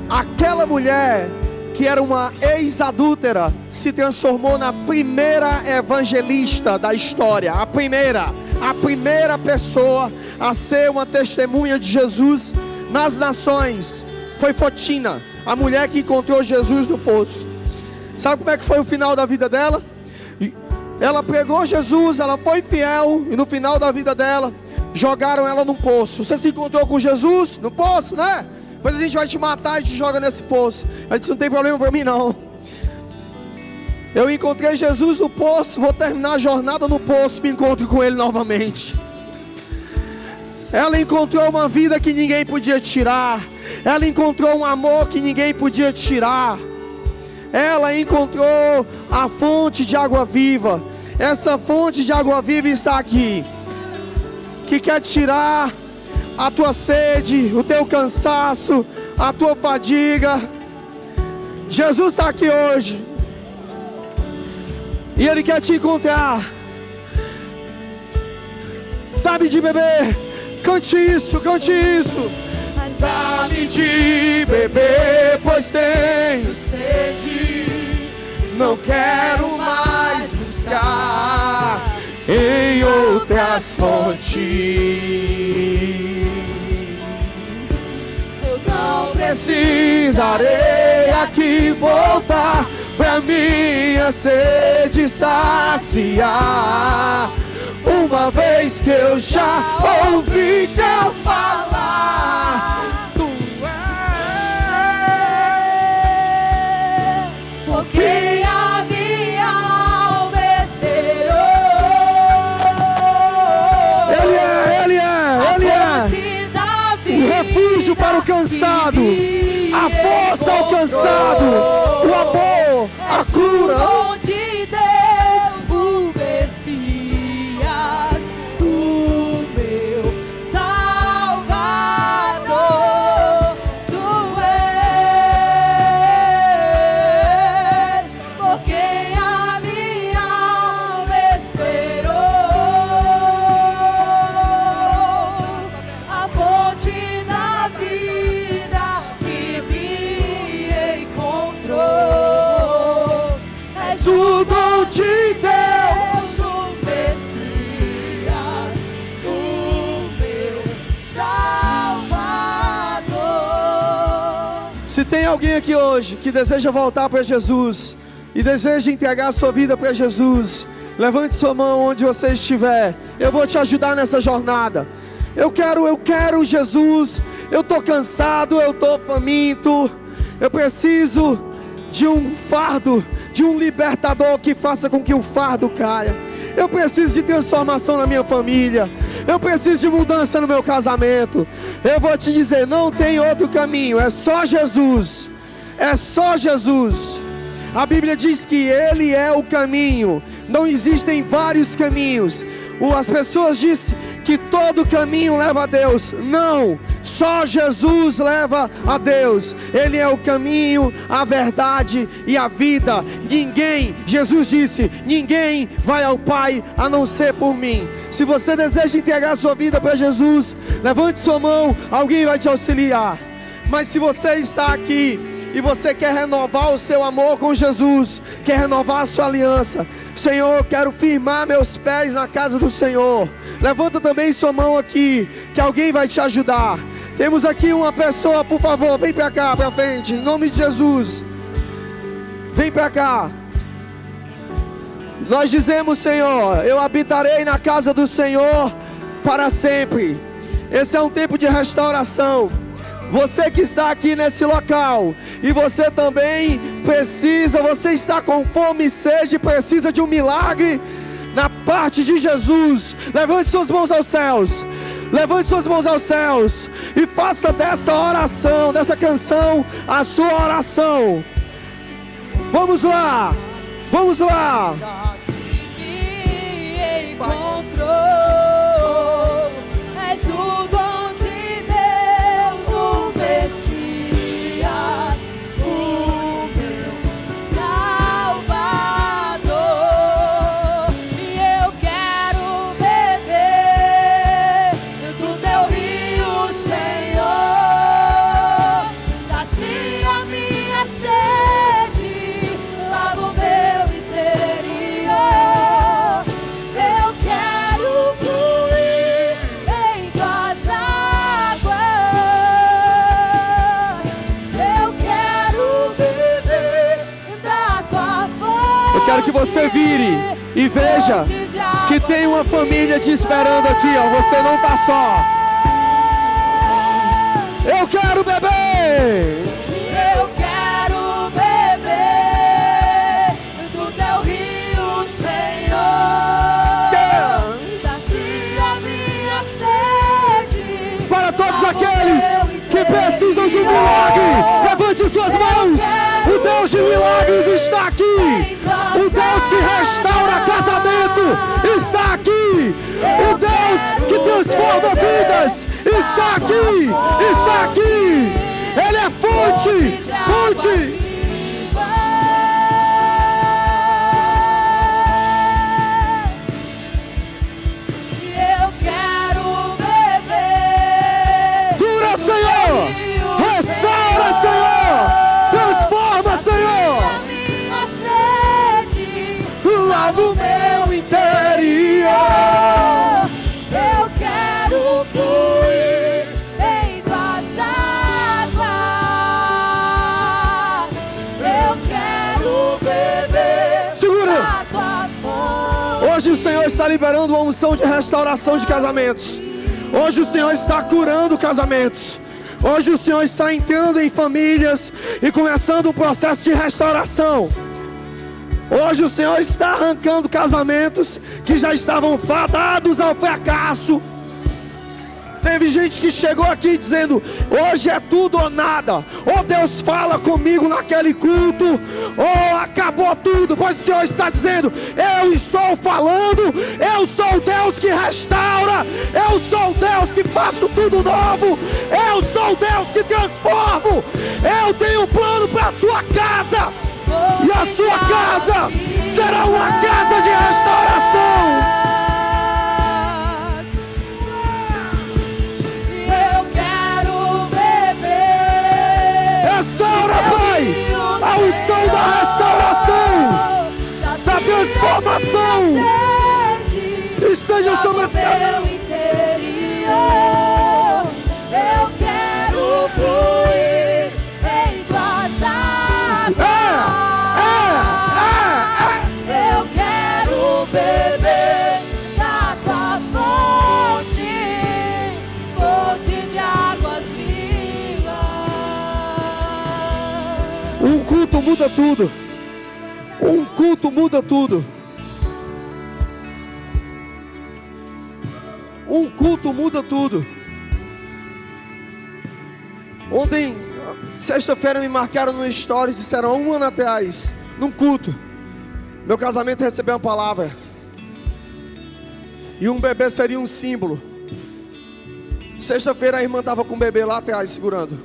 Aquela mulher que era uma ex-adúltera se transformou na primeira evangelista da história. A primeira pessoa a ser uma testemunha de Jesus nas nações foi Fotina, a mulher que encontrou Jesus no poço. Sabe como é que foi o final da vida dela? Ela pregou Jesus, ela foi fiel, e no final da vida dela jogaram ela num poço. Você se encontrou com Jesus no poço, né? Depois a gente vai te matar e te joga nesse poço. Ela disse: não tem problema para mim, não. Eu encontrei Jesus no poço, vou terminar a jornada no poço, me encontro com Ele novamente. Ela encontrou uma vida que ninguém podia tirar. Ela encontrou um amor que ninguém podia tirar. Ela encontrou a fonte de água viva. Essa fonte de água viva está aqui, que quer tirar a tua sede, o teu cansaço, a tua fadiga. Jesus está aqui hoje e Ele quer te encontrar. Dá-me de beber. Cante isso, cante isso. Dá-me de beber, pois tenho sede. Não quero mais buscar em outras fontes. Eu não precisarei aqui voltar pra minha sede saciar. Uma vez que eu já ouvi teu falar, tu és por quem a minha alma esperou. Ele é o refúgio para o cansado, a força ao cansado, o amor, a cura. és o dom de Deus. o Messias, o meu Salvador. Se tem alguém aqui hoje que deseja voltar para Jesus e deseja entregar sua vida para Jesus, levante sua mão onde você estiver. Eu vou te ajudar nessa jornada. Eu quero Jesus. Eu estou cansado, eu estou faminto. Eu preciso de um fardo, de um libertador que faça com que o fardo caia. Eu preciso de transformação na minha família. Eu preciso de mudança no meu casamento. Eu vou te dizer, não tem outro caminho, é só Jesus. É só Jesus. A Bíblia diz que Ele é o caminho. Não existem vários caminhos. As pessoas dizem que todo caminho leva a Deus. Não, só Jesus leva a Deus. Ele é o caminho, a verdade e a vida. Jesus disse, ninguém vai ao Pai a não ser por mim. Se você deseja entregar sua vida para Jesus, levante sua mão, alguém vai te auxiliar. Mas se você está aqui e você quer renovar o seu amor com Jesus, quer renovar a sua aliança, Senhor, eu quero firmar meus pés na casa do Senhor. Levanta também sua mão aqui, que alguém vai te ajudar. Temos aqui uma pessoa, por favor, vem para cá, para frente, em nome de Jesus. Vem para cá. Nós dizemos, Senhor, eu habitarei na casa do Senhor para sempre. Esse é um tempo de restauração. Você que está aqui nesse local, e você também precisa, você está com fome e sede, precisa de um milagre na parte de Jesus. Levante suas mãos aos céus. Levante suas mãos aos céus e faça dessa oração, dessa canção, a sua oração. Vamos lá. Vamos lá. Me encontrou. És o dom de Deus, o Messias, o meu Salvador. E eu quero beber do teu rio, Senhor. Sacia minha sede, lava o meu interior. Eu quero fluir em tuas águas. Eu quero beber da tua fonte. Eu quero que você vire e veja que tem uma família te esperando aqui, ó. Você não está só. Eu quero beber. Eu quero beber do teu rio, Senhor. Sacia minha sede. Para todos aqueles que precisam de um milagre, levante suas mãos. O Deus de milagres está aqui. O Deus que restaura casamento está aqui. O Deus que transforma vidas está aqui. Está aqui. Ele é fonte. Fonte. Eu quero beber. Cura, Senhor. Restaura, Senhor. Transforma, Senhor. A minha sede, Lava o meu interior. eu quero fluir em tuas águas. Eu quero beber Segura. da tua fonte. Hoje o Senhor está liberando uma unção de restauração de casamentos. Hoje o Senhor está curando casamentos. Hoje o Senhor está entrando em famílias e começando um processo de restauração. Hoje o Senhor está arrancando casamentos que já estavam fadados ao fracasso. Teve gente que chegou aqui dizendo: hoje é tudo ou nada. Ou Deus fala comigo naquele culto, ou acabou tudo. Pois o Senhor está dizendo: eu estou falando. Eu sou o Deus que restaura. Eu sou o Deus que faço tudo novo. Eu sou o Deus que transformo. Eu tenho um plano para a sua casa. E a sua casa será uma casa de restauração. Eu quero beber. Restaura, Pai, a unção da restauração. transformação esteja sobre esse casal. Eu quero fluir em tuas águas. Eu quero beber da tua fonte, fonte de águas vivas. Um culto muda tudo. Um culto muda tudo. Um culto muda tudo. Ontem, sexta-feira, me marcaram no stories, disseram há um ano atrás, num culto, meu casamento recebeu uma palavra, e um bebê seria um símbolo. Sexta-feira a irmã estava com o bebê lá atrás, segurando.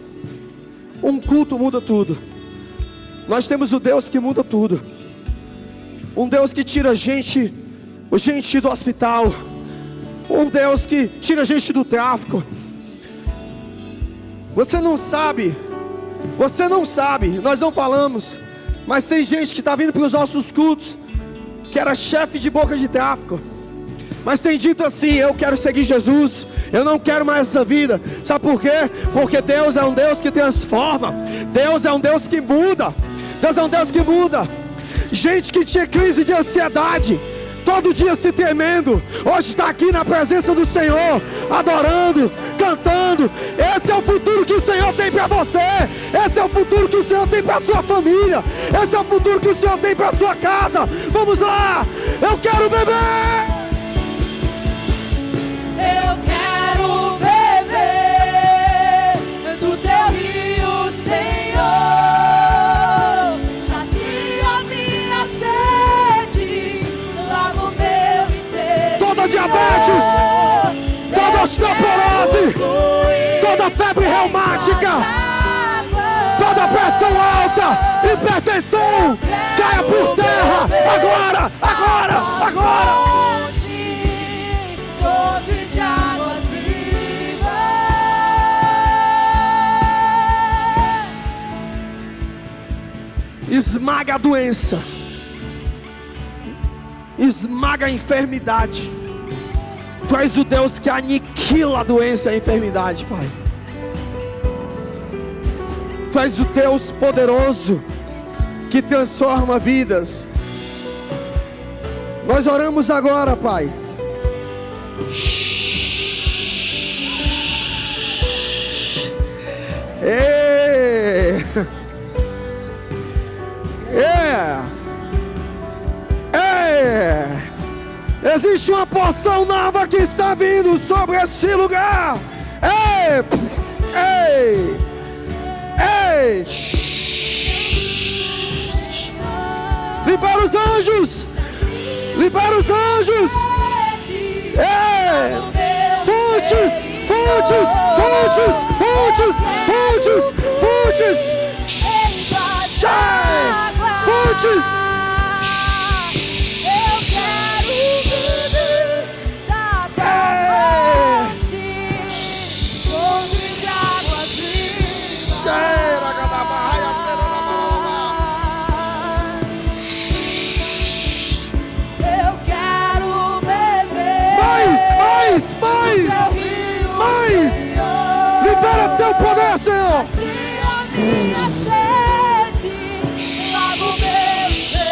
Um culto muda tudo. Nós temos o Deus que muda tudo. Um Deus que tira gente do hospital. Um Deus que tira gente do tráfico. Você não sabe, nós não falamos, mas tem gente que está vindo para os nossos cultos, que era chefe de boca de tráfico, mas tem dito assim: eu quero seguir Jesus, eu não quero mais essa vida. Sabe por quê? Porque Deus é um Deus que transforma, Deus é um Deus que muda, Deus é um Deus que muda. Gente que tinha crise de ansiedade, todo dia se temendo, hoje está aqui na presença do Senhor, adorando, cantando. Esse é o futuro que o Senhor tem para você. Esse é o futuro que o Senhor tem para a sua família. Esse é o futuro que o Senhor tem para a sua casa. Vamos lá, eu quero beber. Eu quero beber do teu rio, Senhor. Sacia minha sede, lava o meu inteiro. Toda diabetes, toda osteoporose, toda febre reumática, toda pressão alta, hipertensão, caia por terra, agora, agora, agora. Fonte de águas vivas. Esmaga a doença, esmaga a enfermidade. Tu és o Deus que aniquila a doença e a enfermidade, Pai. Tu és o Deus poderoso que transforma vidas. Nós oramos agora, Pai. Existe uma porção nova que está vindo sobre esse lugar. Libera os anjos. Libera os anjos. Fontes, fontes, fontes, fontes, fontes, fontes. Fontes. Mais! Libera teu poder, Senhor! Sacia minha sede, lava o meu inteiro.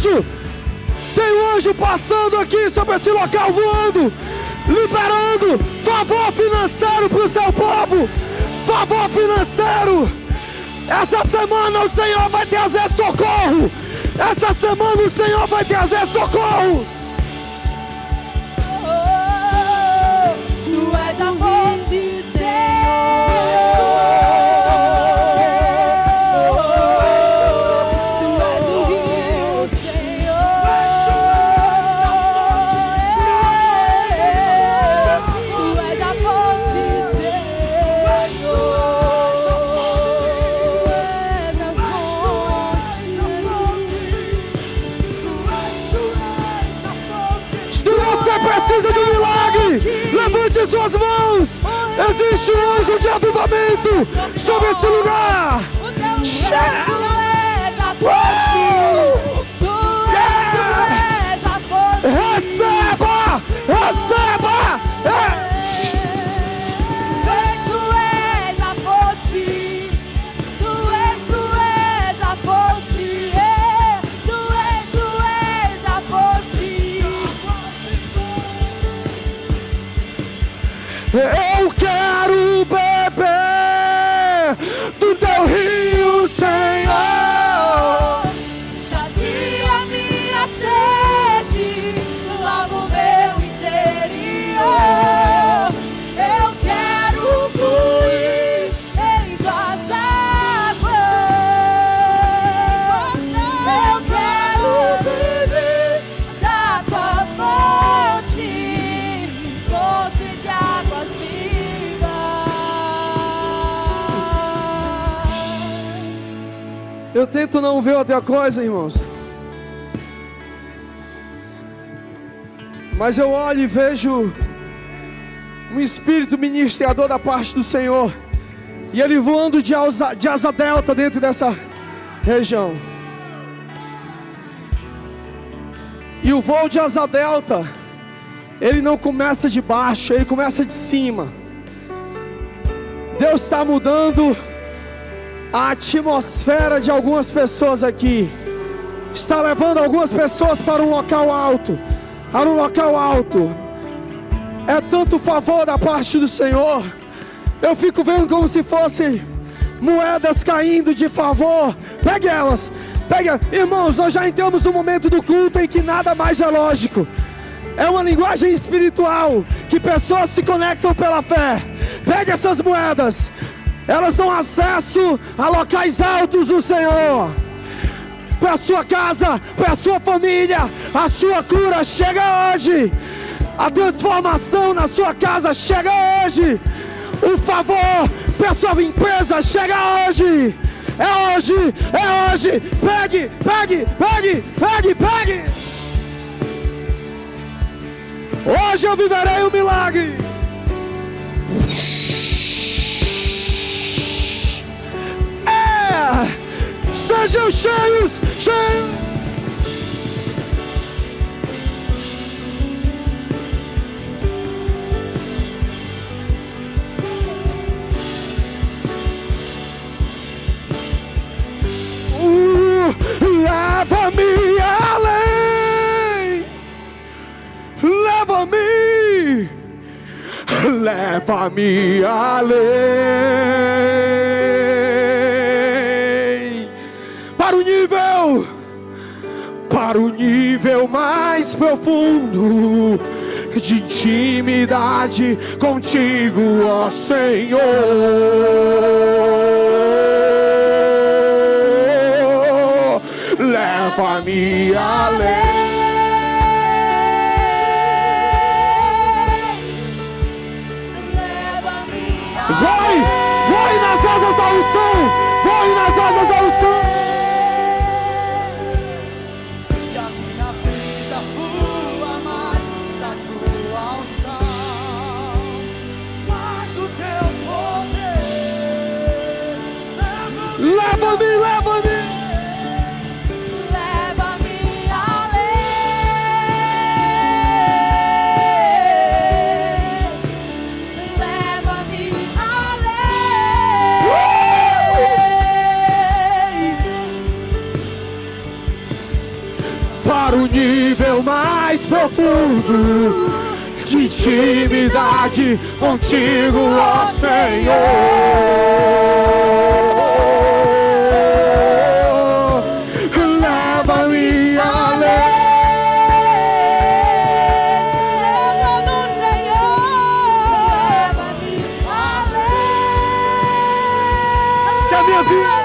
Tem um anjo passando aqui sobre esse local, voando, liberando favor financeiro para o seu povo. Favor financeiro. Essa semana o Senhor vai trazer socorro. Essa semana o Senhor vai trazer socorro. Tu és a fonte, Senhor. Tu és o rio, Senhor. Tu és a fonte, Se você precisa de um milagre, levante suas mãos. Existe um anjo de avivamento sobre esse lugar. Tu és a fonte. Tu és a fonte. Receba! Receba! Tu és a fonte. Tu és a fonte. Tu és a fonte. Eu quero beber do teu rio, Senhor. Sacia minha sede, lava o meu interior. Eu quero fluir em tuas águas. Eu quero beber da tua fonte, fonte de águas vivas. Eu tento não ver outra coisa, irmãos, mas eu olho e vejo um espírito ministrador da parte do Senhor, e ele voando de asa delta dentro dessa região. E o voo de asa delta, ele não começa de baixo, ele começa de cima. Deus está mudando a atmosfera de algumas pessoas aqui. Está levando algumas pessoas para um local alto. Para um local alto. É tanto favor da parte do Senhor. Eu fico vendo como se fossem moedas caindo de favor. Pegue elas. Pegue. Irmãos, nós já entramos no momento do culto em que nada mais é lógico. É uma linguagem espiritual que pessoas se conectam pela fé. Pegue essas moedas. Elas dão acesso a locais altos do Senhor. Para a sua casa, para a sua família. A sua cura chega hoje. A transformação na sua casa chega hoje. O favor para a sua empresa chega hoje. É hoje, é hoje. Pegue, pegue, pegue, pegue, pegue. Hoje eu viverei um milagre. Sejam cheios, cheios. Leva-me além. Leva-me. Leva-me além. Para o nível mais profundo de intimidade contigo, ó Senhor. Leva-me além. Vai nas asas da unção. Vai nas asas da unção. Leva-me, leva-me. Leva-me além. Leva-me além. nível mais profundo de intimidade contigo, ó Senhor. Leva-me além. Leva-nos, Senhor. Leva-me além. Que a minha vida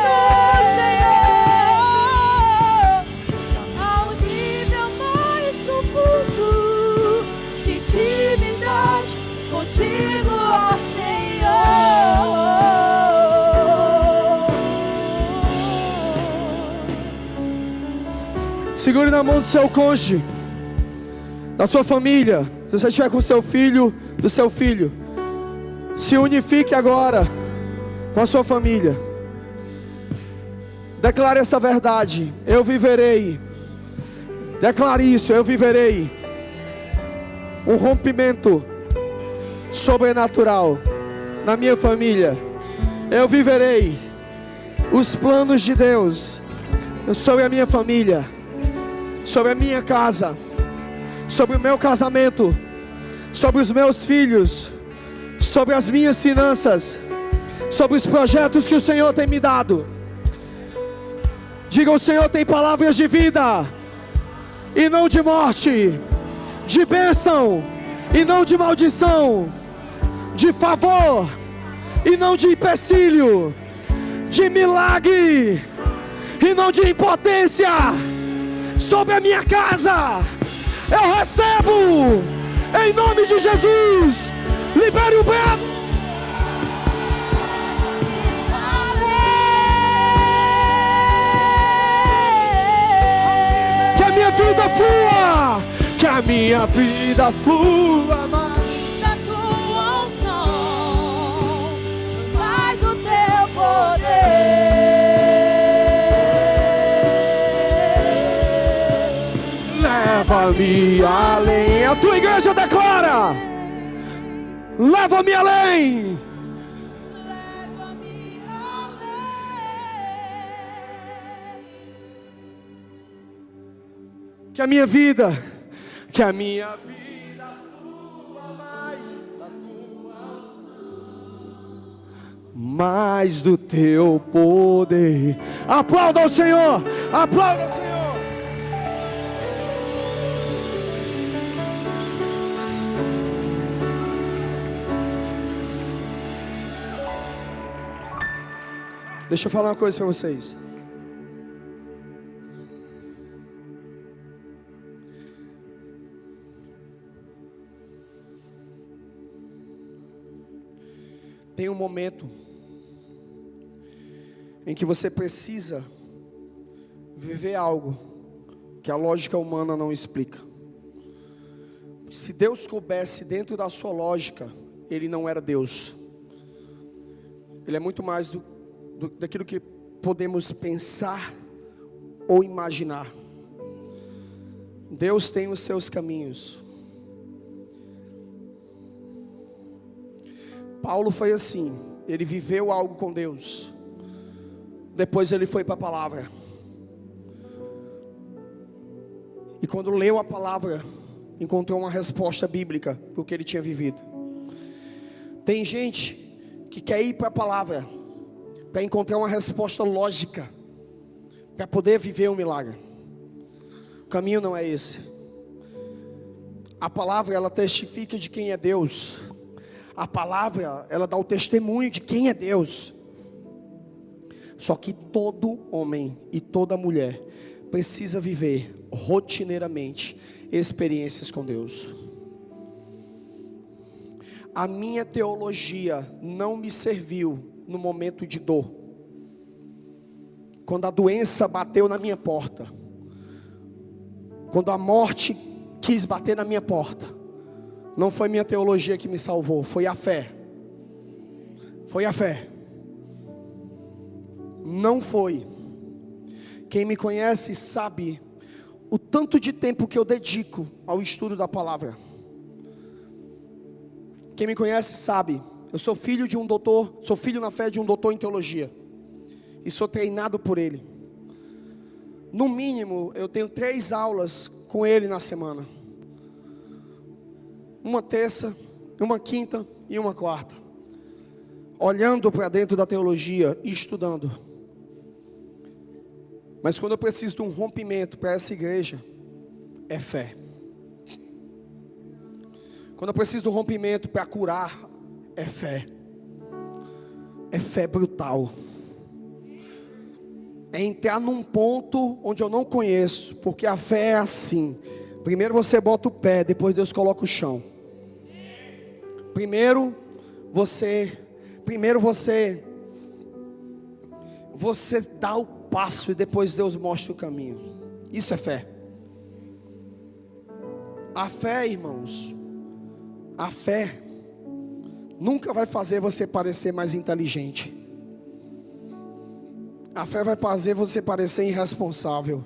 contigo, ó Senhor. Segure na mão do seu cônjuge, da sua família. Se você estiver com seu filho, do seu filho, se unifique agora com a sua família. Declare essa verdade: eu viverei. Declare isso: eu viverei um rompimento sobrenatural na minha família. Eu viverei os planos de Deus sobre a minha família, sobre a minha casa, sobre o meu casamento, sobre os meus filhos, sobre as minhas finanças, sobre os projetos que o Senhor tem me dado. Diga: o Senhor tem palavras de vida e não de morte, de bênção e não de maldição, de favor e não de empecilho, de milagre e não de impotência sobre a minha casa. Eu recebo em nome de Jesus. Libere o brado. Que a minha vida flua, que a minha vida flua mais da tua unção, mais o teu poder. Leva-me além. A tua igreja declara: leva-me além. Leva-me além. Que a minha vida flua mais da tua unção, mais do teu poder. Aplauda ao Senhor, aplauda ao Senhor. Deixa eu falar uma coisa para vocês. Tem um momento em que você precisa viver algo que a lógica humana não explica. Se Deus coubesse dentro da sua lógica, Ele não era Deus. Ele é muito mais daquilo que podemos pensar ou imaginar. Deus tem os seus caminhos. Paulo foi assim, ele viveu algo com Deus, depois ele foi para a palavra, e quando leu a palavra, encontrou uma resposta bíblica para o que ele tinha vivido. Tem gente que quer ir para a palavra para encontrar uma resposta lógica, para poder viver um milagre. O caminho não é esse. A palavra, ela testifica de quem é Deus. A palavra, ela dá o testemunho de quem é Deus. Só que todo homem e toda mulher precisa viver rotineiramente experiências com Deus. A minha teologia não me serviu no momento de dor, quando a doença bateu na minha porta, quando a morte quis bater na minha porta. Não foi minha teologia que me salvou, foi a fé. Foi a fé. Não foi. Quem me conhece sabe o tanto de tempo que eu dedico ao estudo da palavra. Quem me conhece sabe, eu sou filho de um doutor, sou filho na fé de um doutor em teologia, e sou treinado por ele. No mínimo, eu tenho 3 aulas com Ele na semana. Uma terça, uma quinta e uma quarta. Olhando para dentro da teologia e estudando. Mas quando eu preciso de um rompimento para essa igreja, é fé. Quando eu preciso de um rompimento para curar, é fé. É fé brutal. É entrar num ponto onde eu não conheço, porque a fé é assim. Primeiro você bota o pé, depois Deus coloca o chão. Primeiro você dá o passo e depois Deus mostra o caminho. Isso é fé. A fé, irmãos, a fé nunca vai fazer você parecer mais inteligente. A fé vai fazer você parecer irresponsável.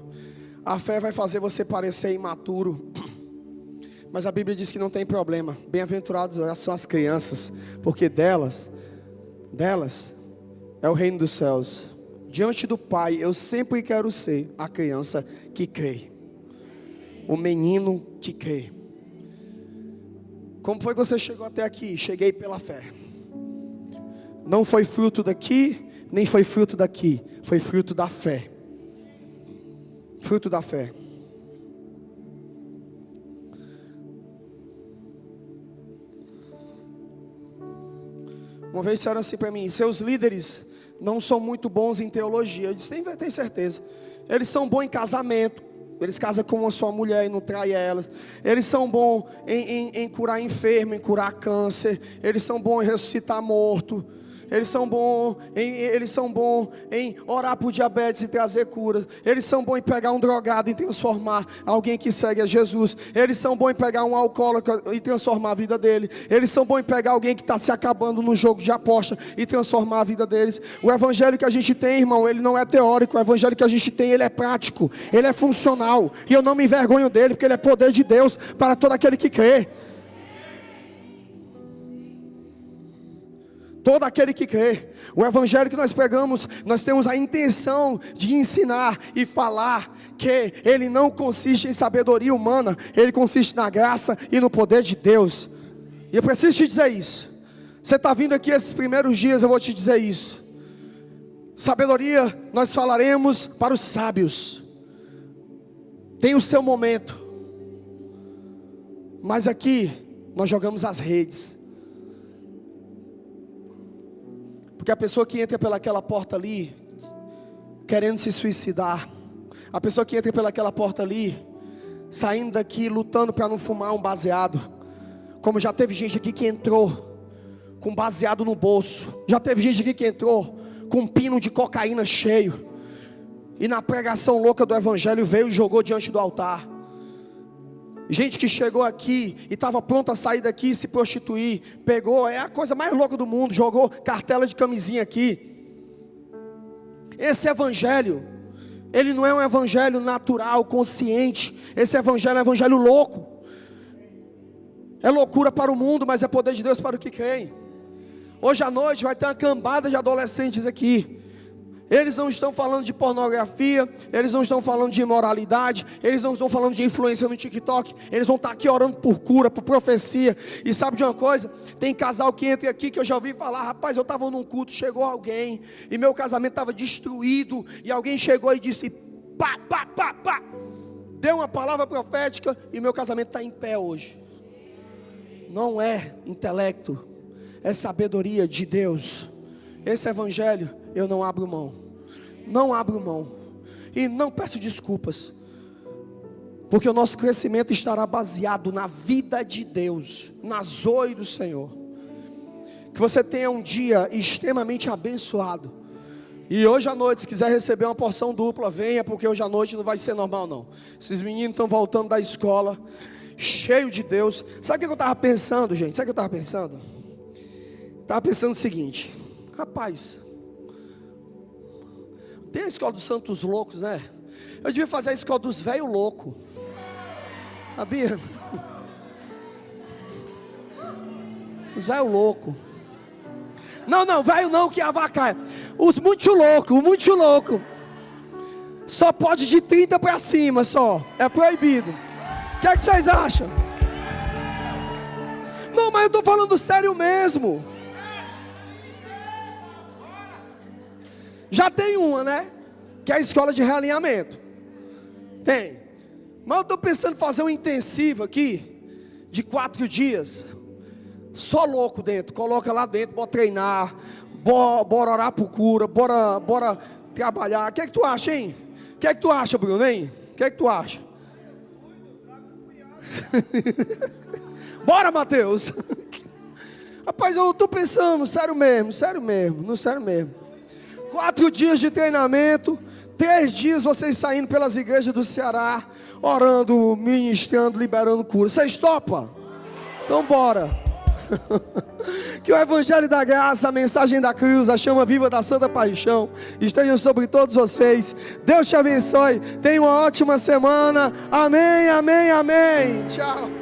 A fé vai fazer você parecer imaturo. Mas a Bíblia diz que não tem problema. Bem-aventurados são as crianças, porque delas é o reino dos céus. Diante do Pai, eu sempre quero ser a criança que crê, o menino que crê. Como foi que você chegou até aqui? Cheguei pela fé. Não foi fruto daqui, nem foi fruto daqui. Foi fruto da fé. Fruto da fé. Uma vez disseram assim para mim: seus líderes não são muito bons em teologia. Eu disse: tem certeza. Eles são bons em casamento. Eles casam com uma só mulher e não traem elas. Eles são bons em curar enfermo, em curar câncer. Eles são bons em ressuscitar morto. Eles são bons em orar por diabetes e trazer curas. Eles são bons em pegar um drogado e transformar alguém que segue a Jesus. Eles são bons em pegar um alcoólatra e transformar a vida dele. Eles são bons em pegar alguém que está se acabando no jogo de aposta e transformar a vida deles. O evangelho que a gente tem, irmão, ele não é teórico. O evangelho que a gente tem, ele é prático, ele é funcional. E eu não me envergonho dele, porque ele é poder de Deus para todo aquele que crê. Todo aquele que crê. O evangelho que nós pregamos, nós temos a intenção de ensinar e falar que ele não consiste em sabedoria humana, ele consiste na graça e no poder de Deus. E eu preciso te dizer isso. Você está vindo aqui esses primeiros dias, eu vou te dizer isso. Sabedoria nós falaremos para os sábios. Tem o seu momento. Mas aqui nós jogamos as redes. Porque a pessoa que entra pelaquela porta ali, querendo se suicidar, a pessoa que entra pelaquela porta ali, saindo daqui, lutando para não fumar um baseado, como já teve gente aqui que entrou com baseado no bolso, já teve gente aqui que entrou com um pino de cocaína cheio, e na pregação louca do evangelho veio e jogou diante do altar. Gente que chegou aqui e estava pronto a sair daqui e se prostituir, pegou, é a coisa mais louca do mundo, jogou cartela de camisinha aqui. Esse evangelho, ele não é um evangelho natural, consciente. Esse evangelho é um evangelho louco. É loucura para o mundo, mas é poder de Deus para o que crê. Hoje à noite vai ter uma cambada de adolescentes aqui. Eles não estão falando de pornografia, eles não estão falando de imoralidade, eles não estão falando de influência no TikTok. Eles vão estar aqui orando por cura, por profecia. E sabe de uma coisa? Tem casal que entra aqui que eu já ouvi falar: rapaz, eu estava num culto, chegou alguém e meu casamento estava destruído, e alguém chegou e disse pá, pá, pá, pá, deu uma palavra profética e meu casamento está em pé hoje. Não é intelecto, é sabedoria de Deus. Esse evangelho eu não abro mão. Não abro mão. E não peço desculpas, porque o nosso crescimento estará baseado na vida de Deus, na zoe do Senhor. Que você tenha um dia extremamente abençoado. E hoje à noite, se quiser receber uma porção dupla, venha, porque hoje à noite não vai ser normal não. Esses meninos estão voltando da escola, cheio de Deus. Sabe o que eu estava pensando, gente? Sabe o que eu estava pensando? Estava pensando o seguinte: rapaz, tem a escola dos santos loucos, né? Eu devia fazer a escola dos velhos loucos. Sabia? Os velhos loucos. Não, velho não, que é a vaca. Os muito loucos. Só pode de 30 para cima, só. É proibido. O que é que vocês acham? Não, mas eu estou falando sério mesmo. Já tem uma, né? Que é a escola de realinhamento. Tem. Mas eu estou pensando em fazer um intensivo aqui, de 4 dias. Só louco dentro. Coloca lá dentro, bora treinar. Bora orar por cura. Bora trabalhar. O que é que tu acha, hein? O que é que tu acha, Bruno, hein? O que é que tu acha? Bora, Mateus. Rapaz, eu estou pensando, sério mesmo. 4 dias de treinamento, 3 dias vocês saindo pelas igrejas do Ceará, orando, ministrando, liberando cura. Vocês topam? Então bora. Que o Evangelho da Graça, a mensagem da cruz, a chama viva da Santa Paixão estejam sobre todos vocês. Deus te abençoe. Tenha uma ótima semana. Amém, amém, amém. Tchau.